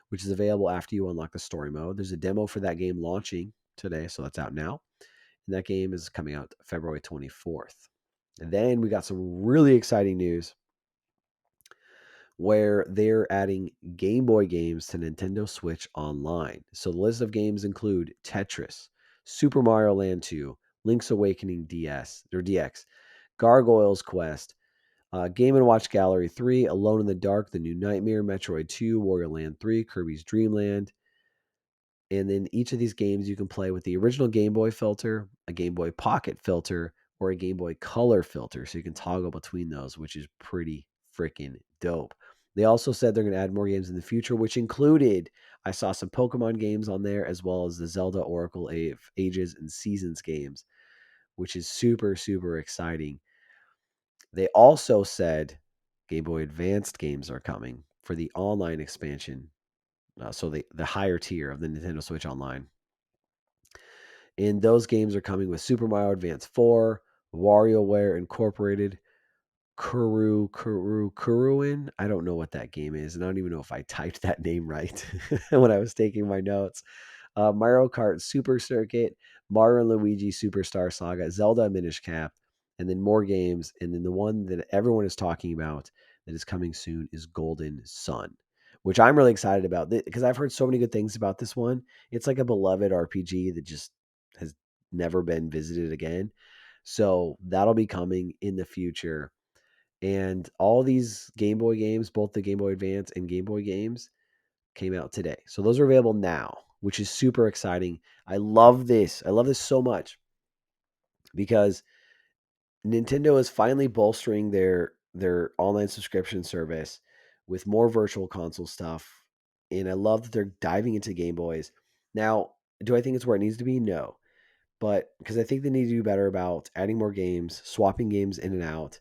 which is available after you unlock the story mode. There's a demo for that game launching today, so that's out now. And that game is coming out February 24th. And then we got some really exciting news where they're adding Game Boy games to Nintendo Switch Online. So the list of games include Tetris, Super Mario Land 2, Link's Awakening DS or DX, Gargoyle's Quest, Game & Watch Gallery 3, Alone in the Dark, The New Nightmare, Metroid 2, Wario Land 3, Kirby's Dream Land. And then each of these games you can play with the original Game Boy filter, a Game Boy Pocket filter, or a Game Boy Color filter. So you can toggle between those, which is pretty freaking dope. They also said they're going to add more games in the future, which included, I saw some Pokemon games on there, as well as the Zelda Oracle of Ages and Seasons games, which is super, super exciting. They also said Game Boy Advanced games are coming for the online expansion. So the higher tier of the Nintendo Switch Online. And those games are coming with Super Mario Advance 4, WarioWare Incorporated, Kuruin. I don't know what that game is, and I don't even know if I typed that name right when I was taking my notes. Mario Kart Super Circuit, Mario and Luigi Superstar Saga, Zelda Minish Cap, and then more games. And then the one that everyone is talking about that is coming soon is Golden Sun, which I'm really excited about because I've heard so many good things about this one. It's like a beloved RPG that just has never been visited again. So that'll be coming in the future. And all these Game Boy games, both the Game Boy Advance and Game Boy games, came out today. So those are available now, which is super exciting. I love this. I love this so much because Nintendo is finally bolstering their online subscription service with more virtual console stuff. And I love that they're diving into Game Boys. Now, do I think it's where it needs to be? No. But because I think they need to do better about adding more games, swapping games in and out.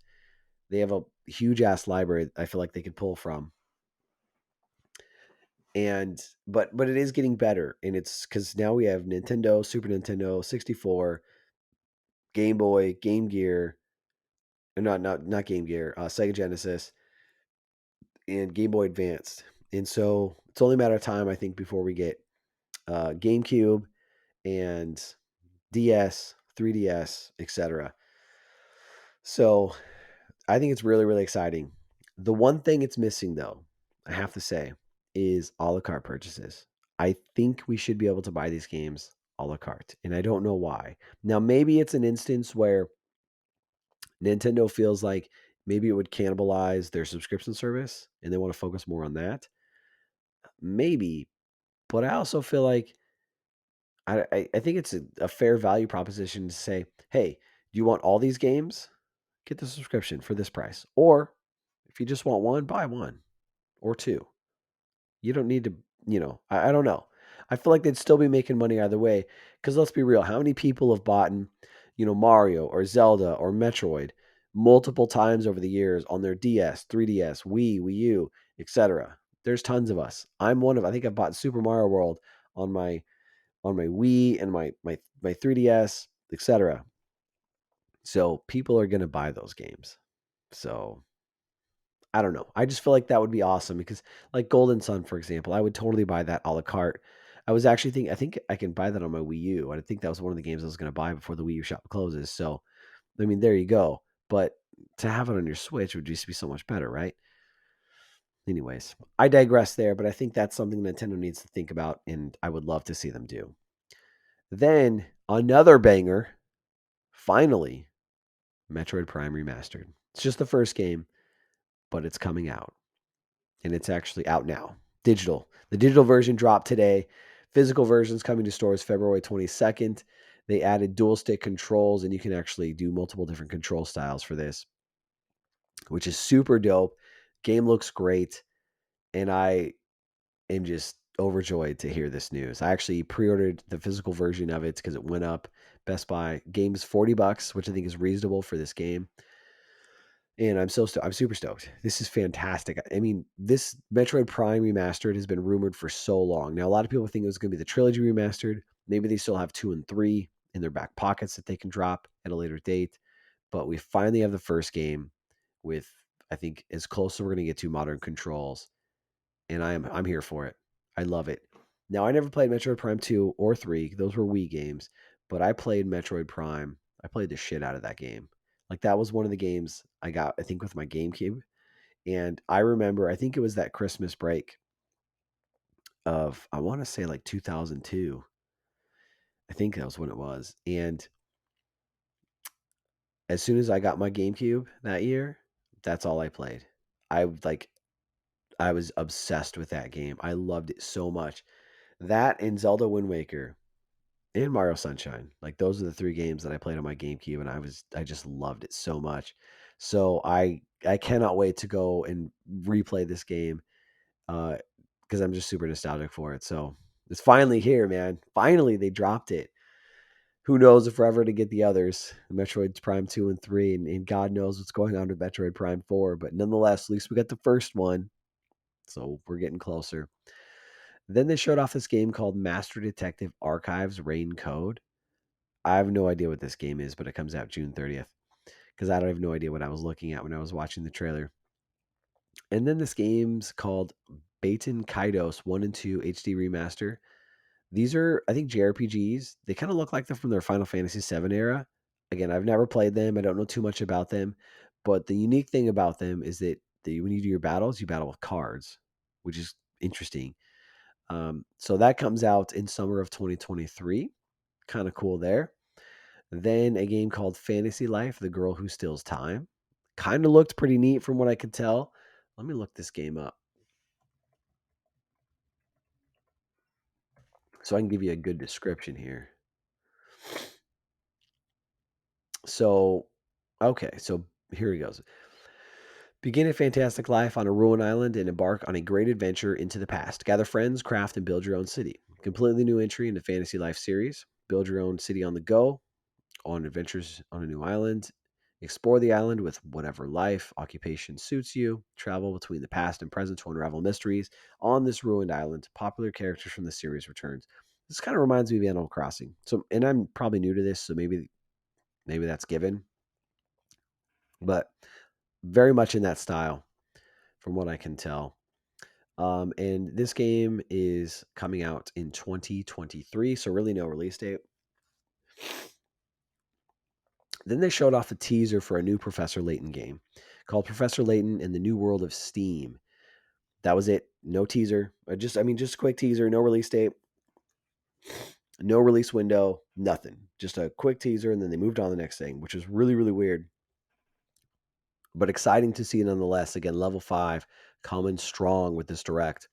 They have a huge ass library I feel like they could pull from. And but it is getting better, and it's because now we have Nintendo, Super Nintendo, 64, Game Boy, Game Gear, or not Game Gear, Sega Genesis, and Game Boy Advanced. And so it's only a matter of time, I think, before we get GameCube and DS, 3DS, etc. So I think it's really, really exciting. The one thing it's missing, though, I have to say, is a la carte purchases. I think we should be able to buy these games a la carte, and I don't know why. Now, maybe it's an instance where Nintendo feels like maybe it would cannibalize their subscription service and they want to focus more on that. Maybe, but I also feel like I think it's a fair value proposition to say, hey, do you want all these games? Get the subscription for this price. Or if you just want one, buy one or two. You don't need to, I don't know. I feel like they'd still be making money either way. Because let's be real, how many people have bought, Mario or Zelda or Metroid multiple times over the years on their DS, 3DS, Wii U, etc. There's tons of us. I'm one of. I think I've bought Super Mario World on my Wii and my 3DS, etc. So people are gonna buy those games. So I don't know. I just feel like that would be awesome because, like Golden Sun, for example, I would totally buy that a la carte. I was actually thinking, I think I can buy that on my Wii U. I think that was one of the games I was going to buy before the Wii U shop closes. So, I mean, there you go. But to have it on your Switch would just be so much better, right? Anyways, I digress there, but I think that's something Nintendo needs to think about, and I would love to see them do. Then another banger, finally, Metroid Prime Remastered. It's just the first game, but it's coming out. And it's actually out now. Digital. The digital version dropped today. Physical version's coming to stores February 22nd. They added dual stick controls, and you can actually do multiple different control styles for this, which is super dope. Game looks great, and I am just overjoyed to hear this news. I actually pre-ordered the physical version of it because it went up. Best Buy game's $40, which I think is reasonable for this game. And I'm super stoked. This is fantastic. I mean, this Metroid Prime remastered has been rumored for so long. Now, a lot of people think it was going to be the trilogy remastered. Maybe they still have 2 and 3 in their back pockets that they can drop at a later date. But we finally have the first game with, I think, as close as we're going to get to modern controls. And I'm here for it. I love it. Now, I never played Metroid Prime 2 or 3. Those were Wii games. But I played Metroid Prime. I played the shit out of that game. Like that was one of the games I got, I think, with my GameCube. And I remember, I think it was that Christmas break of, I want to say like 2002. I think that was when it was. And as soon as I got my GameCube that year, that's all I played. I like, I was obsessed with that game. I loved it so much. That and Zelda Wind Waker and Mario Sunshine. Like those are the 3 games that I played on my GameCube, and I just loved it so much. So I cannot wait to go and replay this game because I'm just super nostalgic for it. So it's finally here, man. Finally, they dropped it. Who knows if we're ever to get the others, Metroid Prime 2 and 3, and God knows what's going on with Metroid Prime 4. But nonetheless, at least we got the first one. So we're getting closer. Then they showed off this game called Master Detective Archives Rain Code. I have no idea what this game is, but it comes out June 30th because I don't have no idea what I was looking at when I was watching the trailer. And then this game's called Baten Kaidos 1 and 2 HD Remaster. These are, I think, JRPGs. They kind of look like they're from their Final Fantasy VII era. Again, I've never played them. I don't know too much about them. But the unique thing about them is that when you do your battles, you battle with cards, which is interesting. So that comes out in summer of 2023. Kind of cool there. Then a game called Fantasy Life, The Girl Who Steals Time. Kind of looked pretty neat from what I could tell. Let me look this game up so I can give you a good description here. So, okay, so here he goes. Begin a fantastic life on a ruined island and embark on a great adventure into the past. Gather friends, craft, and build your own city. Completely new entry in the Fantasy Life series. Build your own city on the go, on adventures on a new island. Explore the island with whatever life occupation suits you. Travel between the past and present to unravel mysteries on this ruined island. Popular characters from the series returns. This kind of reminds me of Animal Crossing. So, and I'm probably new to this, so maybe that's given, but very much in that style, from what I can tell. And this game is coming out in 2023, so really no release date. Then they showed off a teaser for a new Professor Layton game called Professor Layton in the New World of Steam. That was it. No teaser. Just a quick teaser. No release date. No release window. Nothing. Just a quick teaser, and then they moved on to the next thing, which was really, really weird, but exciting to see nonetheless. Again, level 5 coming strong with this direct.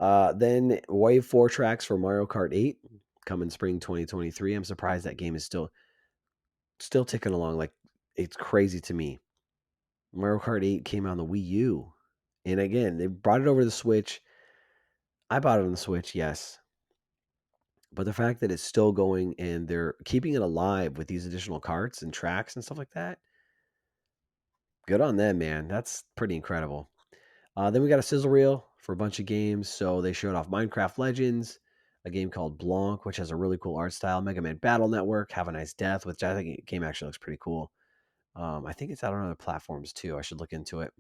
Then Wave 4 tracks for Mario Kart 8 coming spring 2023. I'm surprised that game is still ticking along. Like, it's crazy to me. Mario Kart 8 came out on the Wii U. And again, they brought it over to the Switch. I bought it on the Switch, yes. But the fact that it's still going and they're keeping it alive with these additional carts and tracks and stuff like that, good on them, man. That's pretty incredible. Then we got a sizzle reel for a bunch of games. So they showed off Minecraft Legends, a game called Blanc, which has a really cool art style. Mega Man Battle Network, Have a Nice Death, which I think the game actually looks pretty cool. I think it's out on other platforms too. I should look into it.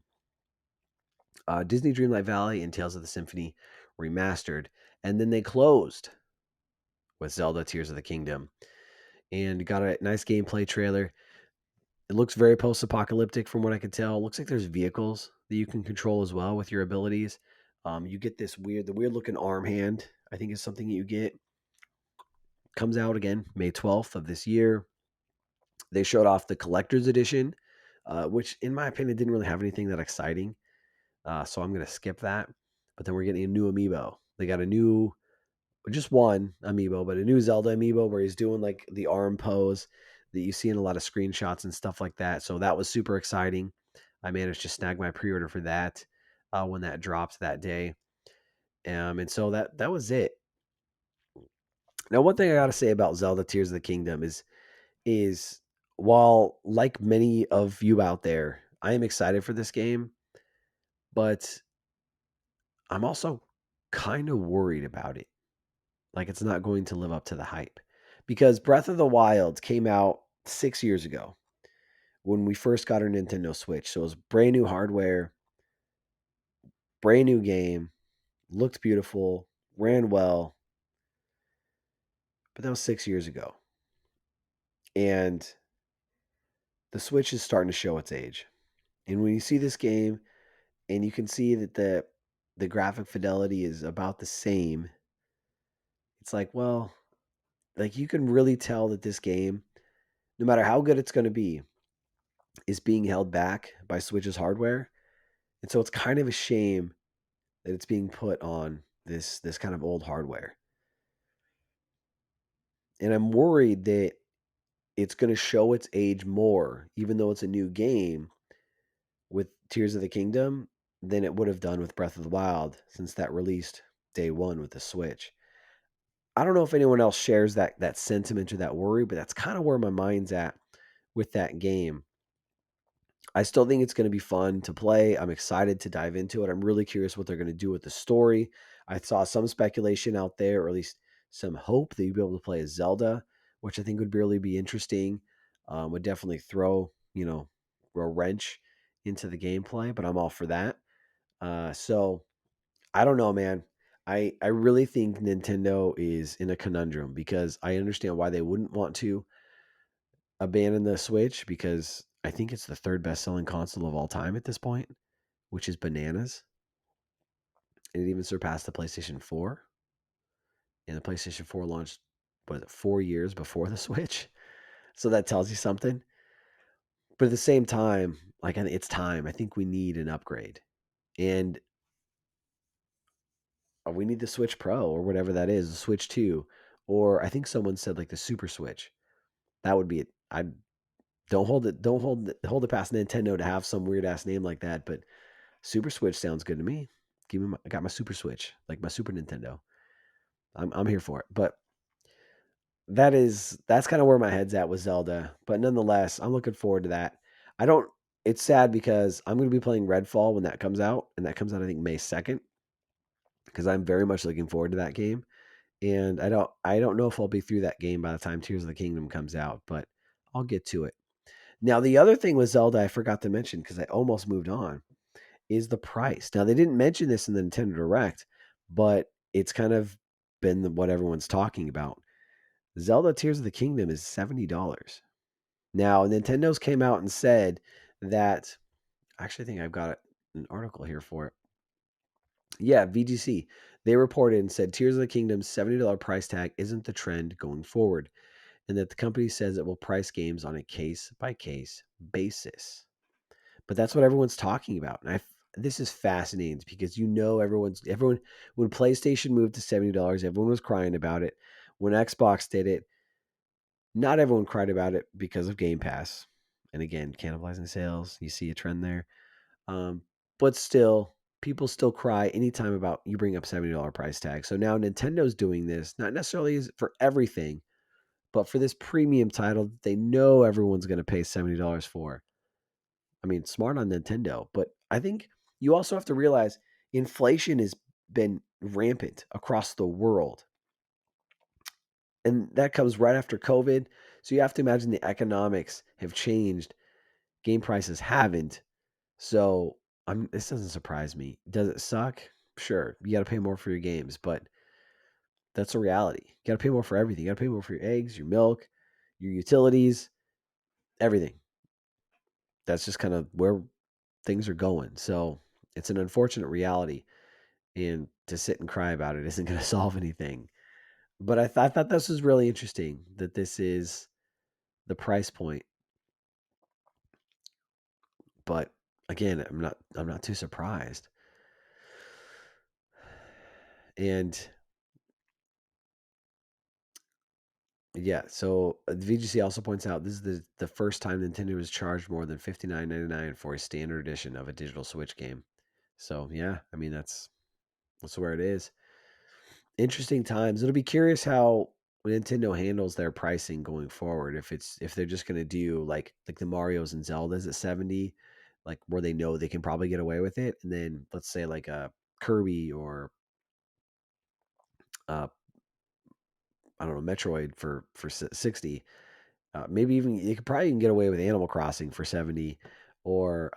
Disney Dreamlight Valley and Tales of the Symphony remastered. And then they closed with Zelda Tears of the Kingdom and got a nice gameplay trailer. It looks very post-apocalyptic from what I can tell. It looks like there's vehicles that you can control as well with your abilities. You get the weird looking arm hand, I think is something that you get. Comes out again May 12th of this year. They showed off the collector's edition, which in my opinion didn't really have anything that exciting. So I'm going to skip that. But then we're getting a new amiibo. They got a new, just one amiibo, but a new Zelda amiibo where he's doing like the arm pose that you see in a lot of screenshots and stuff like that. So that was super exciting. I managed to snag my pre-order for that when that dropped that day. And so that was it. Now, one thing I got to say about Zelda Tears of the Kingdom is while like many of you out there, I am excited for this game, but I'm also kind of worried about it. Like it's not going to live up to the hype because Breath of the Wild came out 6 years ago when we first got our Nintendo Switch. So it was brand new hardware, brand new game, looked beautiful, ran well, but that was 6 years ago. And the Switch is starting to show its age. And when you see this game and you can see that the graphic fidelity is about the same, it's like, well, like you can really tell that this game, no matter how good it's going to be, is being held back by Switch's hardware. And so it's kind of a shame that it's being put on this kind of old hardware. And I'm worried that it's going to show its age more, even though it's a new game with Tears of the Kingdom, than it would have done with Breath of the Wild since that released day one with the Switch. I don't know if anyone else shares that sentiment or that worry, but that's kind of where my mind's at with that game. I still think it's going to be fun to play. I'm excited to dive into it. I'm really curious what they're going to do with the story. I saw some speculation out there, or at least some hope that you'd be able to play as Zelda, which I think would really be interesting. Would definitely throw, a wrench into the gameplay, but I'm all for that. So I don't know, man. I really think Nintendo is in a conundrum because I understand why they wouldn't want to abandon the Switch because I think it's the third best selling console of all time at this point, which is bananas. And it even surpassed the PlayStation 4. And the PlayStation 4 launched, 4 years before the Switch? So that tells you something. But at the same time, like it's time. I think we need an upgrade. And we need the Switch Pro or whatever that is, the Switch 2. Or I think someone said like the Super Switch. That would be it. I don't hold it past Nintendo to have some weird ass name like that, but Super Switch sounds good to me. I got my Super Switch, like my Super Nintendo. I'm here for it. But that's kind of where my head's at with Zelda, but nonetheless, I'm looking forward to that. I don't. It's sad because I'm going to be playing Redfall when that comes out, and that comes out I think May 2nd, because I'm very much looking forward to that game. And I don't know if I'll be through that game by the time Tears of the Kingdom comes out, but I'll get to it. Now, the other thing with Zelda I forgot to mention because I almost moved on is the price. Now, they didn't mention this in the Nintendo Direct, but it's kind of been what everyone's talking about. Zelda Tears of the Kingdom is $70. Now, Nintendo's came out and said that actually I think I've got an article here for it. Yeah, VGC. They reported and said Tears of the Kingdom's $70 price tag isn't the trend going forward, and that the company says it will price games on a case by case basis. But that's what everyone's talking about. And this is fascinating because everyone when PlayStation moved to $70, everyone was crying about it. When Xbox did it, not everyone cried about it because of Game Pass. And again, cannibalizing sales, you see a trend there. Um, but still, people still cry anytime about you bring up $70 price tag. So now Nintendo's doing this, not necessarily for everything, but for this premium title that they know everyone's going to pay $70 for. I mean, smart on Nintendo, but I think you also have to realize inflation has been rampant across the world. And that comes right after COVID. So you have to imagine the economics have changed. Game prices haven't. So this doesn't surprise me. Does it suck? Sure. You got to pay more for your games, but that's a reality. You got to pay more for everything. You got to pay more for your eggs, your milk, your utilities, everything. That's just kind of where things are going. So it's an unfortunate reality. And to sit and cry about it isn't going to solve anything. But I thought this was really interesting that this is the price point. But again, I'm not too surprised. And yeah, so the VGC also points out this is the first time Nintendo has charged more than $59.99 for a standard edition of a digital Switch game. So yeah, I mean that's where it is. Interesting times. It'll be curious how Nintendo handles their pricing going forward. If they're just gonna do like the Mario's and Zeldas at 70, like where they know they can probably get away with it, and then let's say like a Kirby or uh I don't know Metroid for 60. Maybe even you could probably even get away with Animal Crossing for 70, or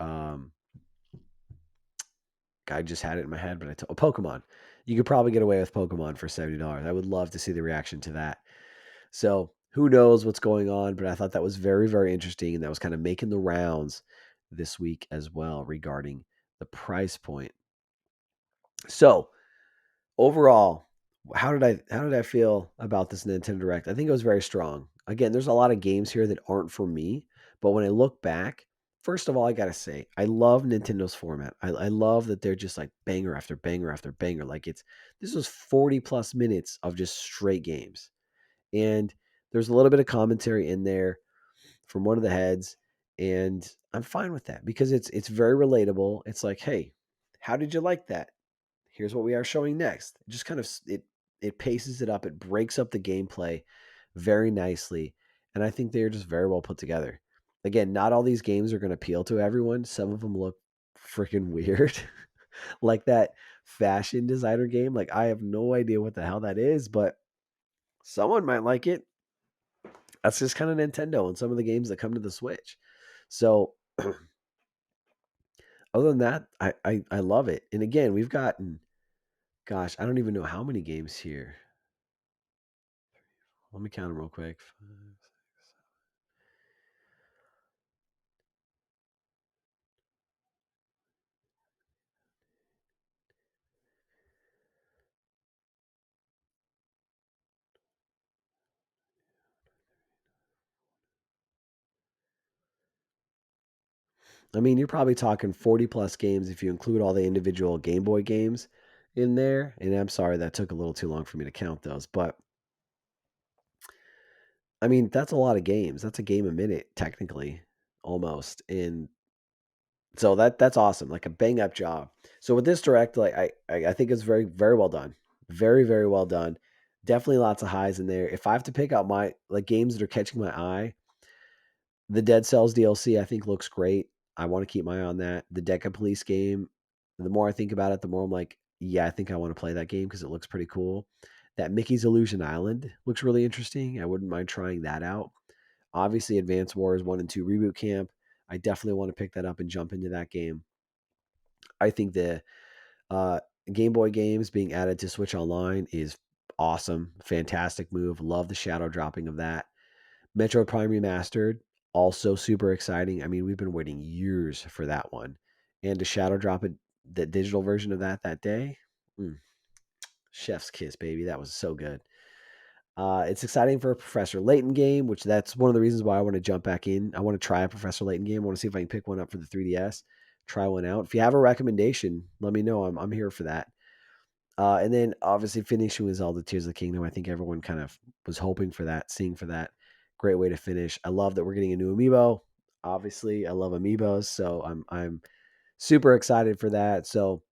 I just had it in my head, but Pokemon. You could probably get away with Pokemon for $70. I would love to see the reaction to that. So who knows what's going on, but I thought that was very, very interesting, and that was kind of making the rounds this week as well regarding the price point. So overall, how did I feel about this Nintendo Direct? I think it was very strong. Again, there's a lot of games here that aren't for me, but when I look back, first of all, I gotta say, I love Nintendo's format. I love that they're just like banger after banger after banger. Like this was 40 plus minutes of just straight games. And there's a little bit of commentary in there from one of the heads, and I'm fine with that because it's very relatable. It's like, hey, how did you like that? Here's what we are showing next. It just kind of it paces it up. It breaks up the gameplay very nicely, and I think they're just very well put together. Again, not all these games are going to appeal to everyone. Some of them look freaking weird, like that fashion designer game. Like I have no idea what the hell that is, but someone might like it. That's just kind of Nintendo and some of the games that come to the Switch. So other than that, I love it. And again, we've gotten, gosh, I don't even know how many games here. Let me count them real quick. I mean, you're probably talking 40 plus games if you include all the individual Game Boy games in there. And I'm sorry that took a little too long for me to count those, but I mean, that's a lot of games. That's a game a minute, technically, almost. And so that's awesome. Like a bang up job. So with this direct, like I think it's very, very well done. Very, very well done. definitely lots of highs in there. If I have to pick out my like games that are catching my eye, the Dead Cells DLC I think looks great. I want to keep my eye on that. The Deca Police game, the more I think about it, the more I'm like, yeah, I think I want to play that game because it looks pretty cool. That Mickey's Illusion Island looks really interesting. I wouldn't mind trying that out. Obviously, Advance Wars 1 and 2 Reboot Camp. I definitely want to pick that up and jump into that game. I think the uh, Game Boy games being added to Switch Online is awesome. Fantastic move. Love the shadow dropping of that. Metroid Prime Remastered, also super exciting. I mean, we've been waiting years for that one. And to shadow drop it, the digital version of that day, mm, chef's kiss, baby. That was so good. It's exciting for a Professor Layton game, which that's one of the reasons why I want to jump back in. I want to try a Professor Layton game. I want to see if I can pick one up for the 3DS, try one out. If you have a recommendation, let me know. I'm here for that. And then obviously finishing with Zelda Tears of the Kingdom. I think everyone kind of was hoping for that, seeing for that. Great way to finish. I love that we're getting a new amiibo. Obviously, I love amiibos, so I'm super excited for that. So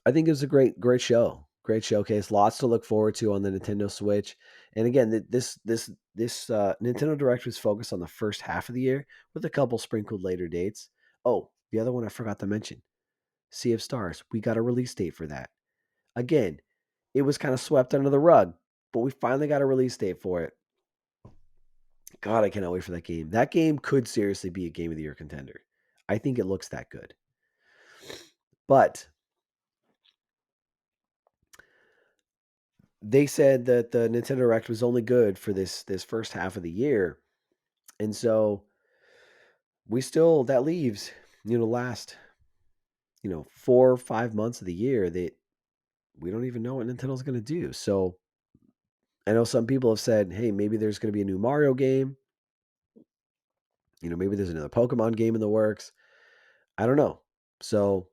I think it was a great show, great showcase. Lots to look forward to on the Nintendo Switch. And again, this Nintendo Direct was focused on the first half of the year with a couple sprinkled later dates. Oh, the other one I forgot to mention, Sea of Stars. We got a release date for that. Again, it was kind of swept under the rug, but we finally got a release date for it. God, I cannot wait for that game. That game could seriously be a Game of the Year contender. I think it looks that good. But they said that the Nintendo Direct was only good for this first half of the year. And so we still that leaves, last, 4 or 5 months of the year that we don't even know what Nintendo's going to do. So I know some people have said, hey, maybe there's going to be a new Mario game. Maybe there's another Pokemon game in the works. I don't know. So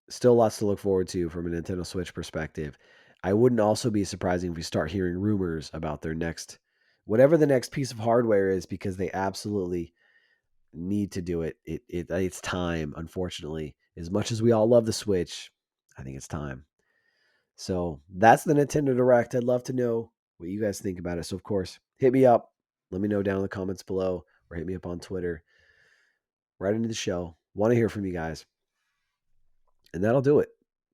still lots to look forward to from a Nintendo Switch perspective. I wouldn't also be surprising if we start hearing rumors about their next, whatever the next piece of hardware is, because they absolutely need to do it. It's time, unfortunately. As much as we all love the Switch, I think it's time. So that's the Nintendo Direct. I'd love to know what you guys think about it. So of course, hit me up. Let me know down in the comments below, or hit me up on Twitter. Right into the show. Want to hear from you guys. And that'll do it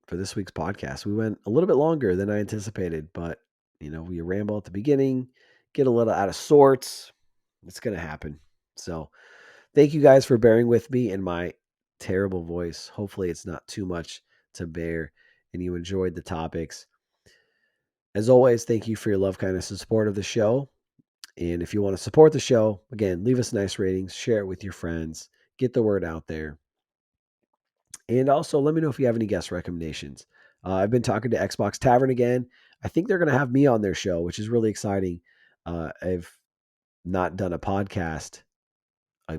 for this week's podcast. We went a little bit longer than I anticipated, but we ramble at the beginning, get a little out of sorts. It's going to happen. So thank you guys for bearing with me and my terrible voice. Hopefully it's not too much to bear and you enjoyed the topics. As always, thank you for your love, kindness, and support of the show. And if you want to support the show, again, leave us nice ratings, share it with your friends, get the word out there. And also, let me know if you have any guest recommendations. I've been talking to Xbox Tavern again. I think they're going to have me on their show, which is really exciting. I've not done a podcast,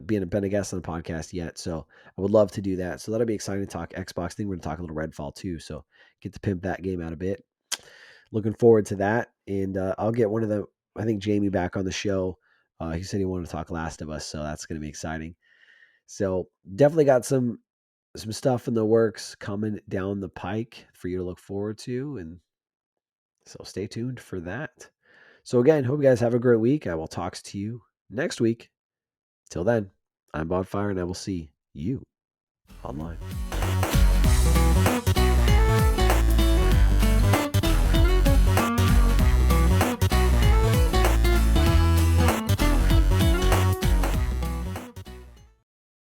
been a guest on a podcast yet, so I would love to do that. So that'll be exciting to talk Xbox. I think we're going to talk a little Redfall too, so get to pimp that game out a bit. Looking forward to that, and I'll get I think Jamie back on the show. He said he wanted to talk Last of Us, so that's going to be exciting. So definitely got some stuff in the works coming down the pike for you to look forward to. And so stay tuned for that. So again, hope you guys have a great week. I will talk to you next week. Till then, I'm Bonfire and I will see you online.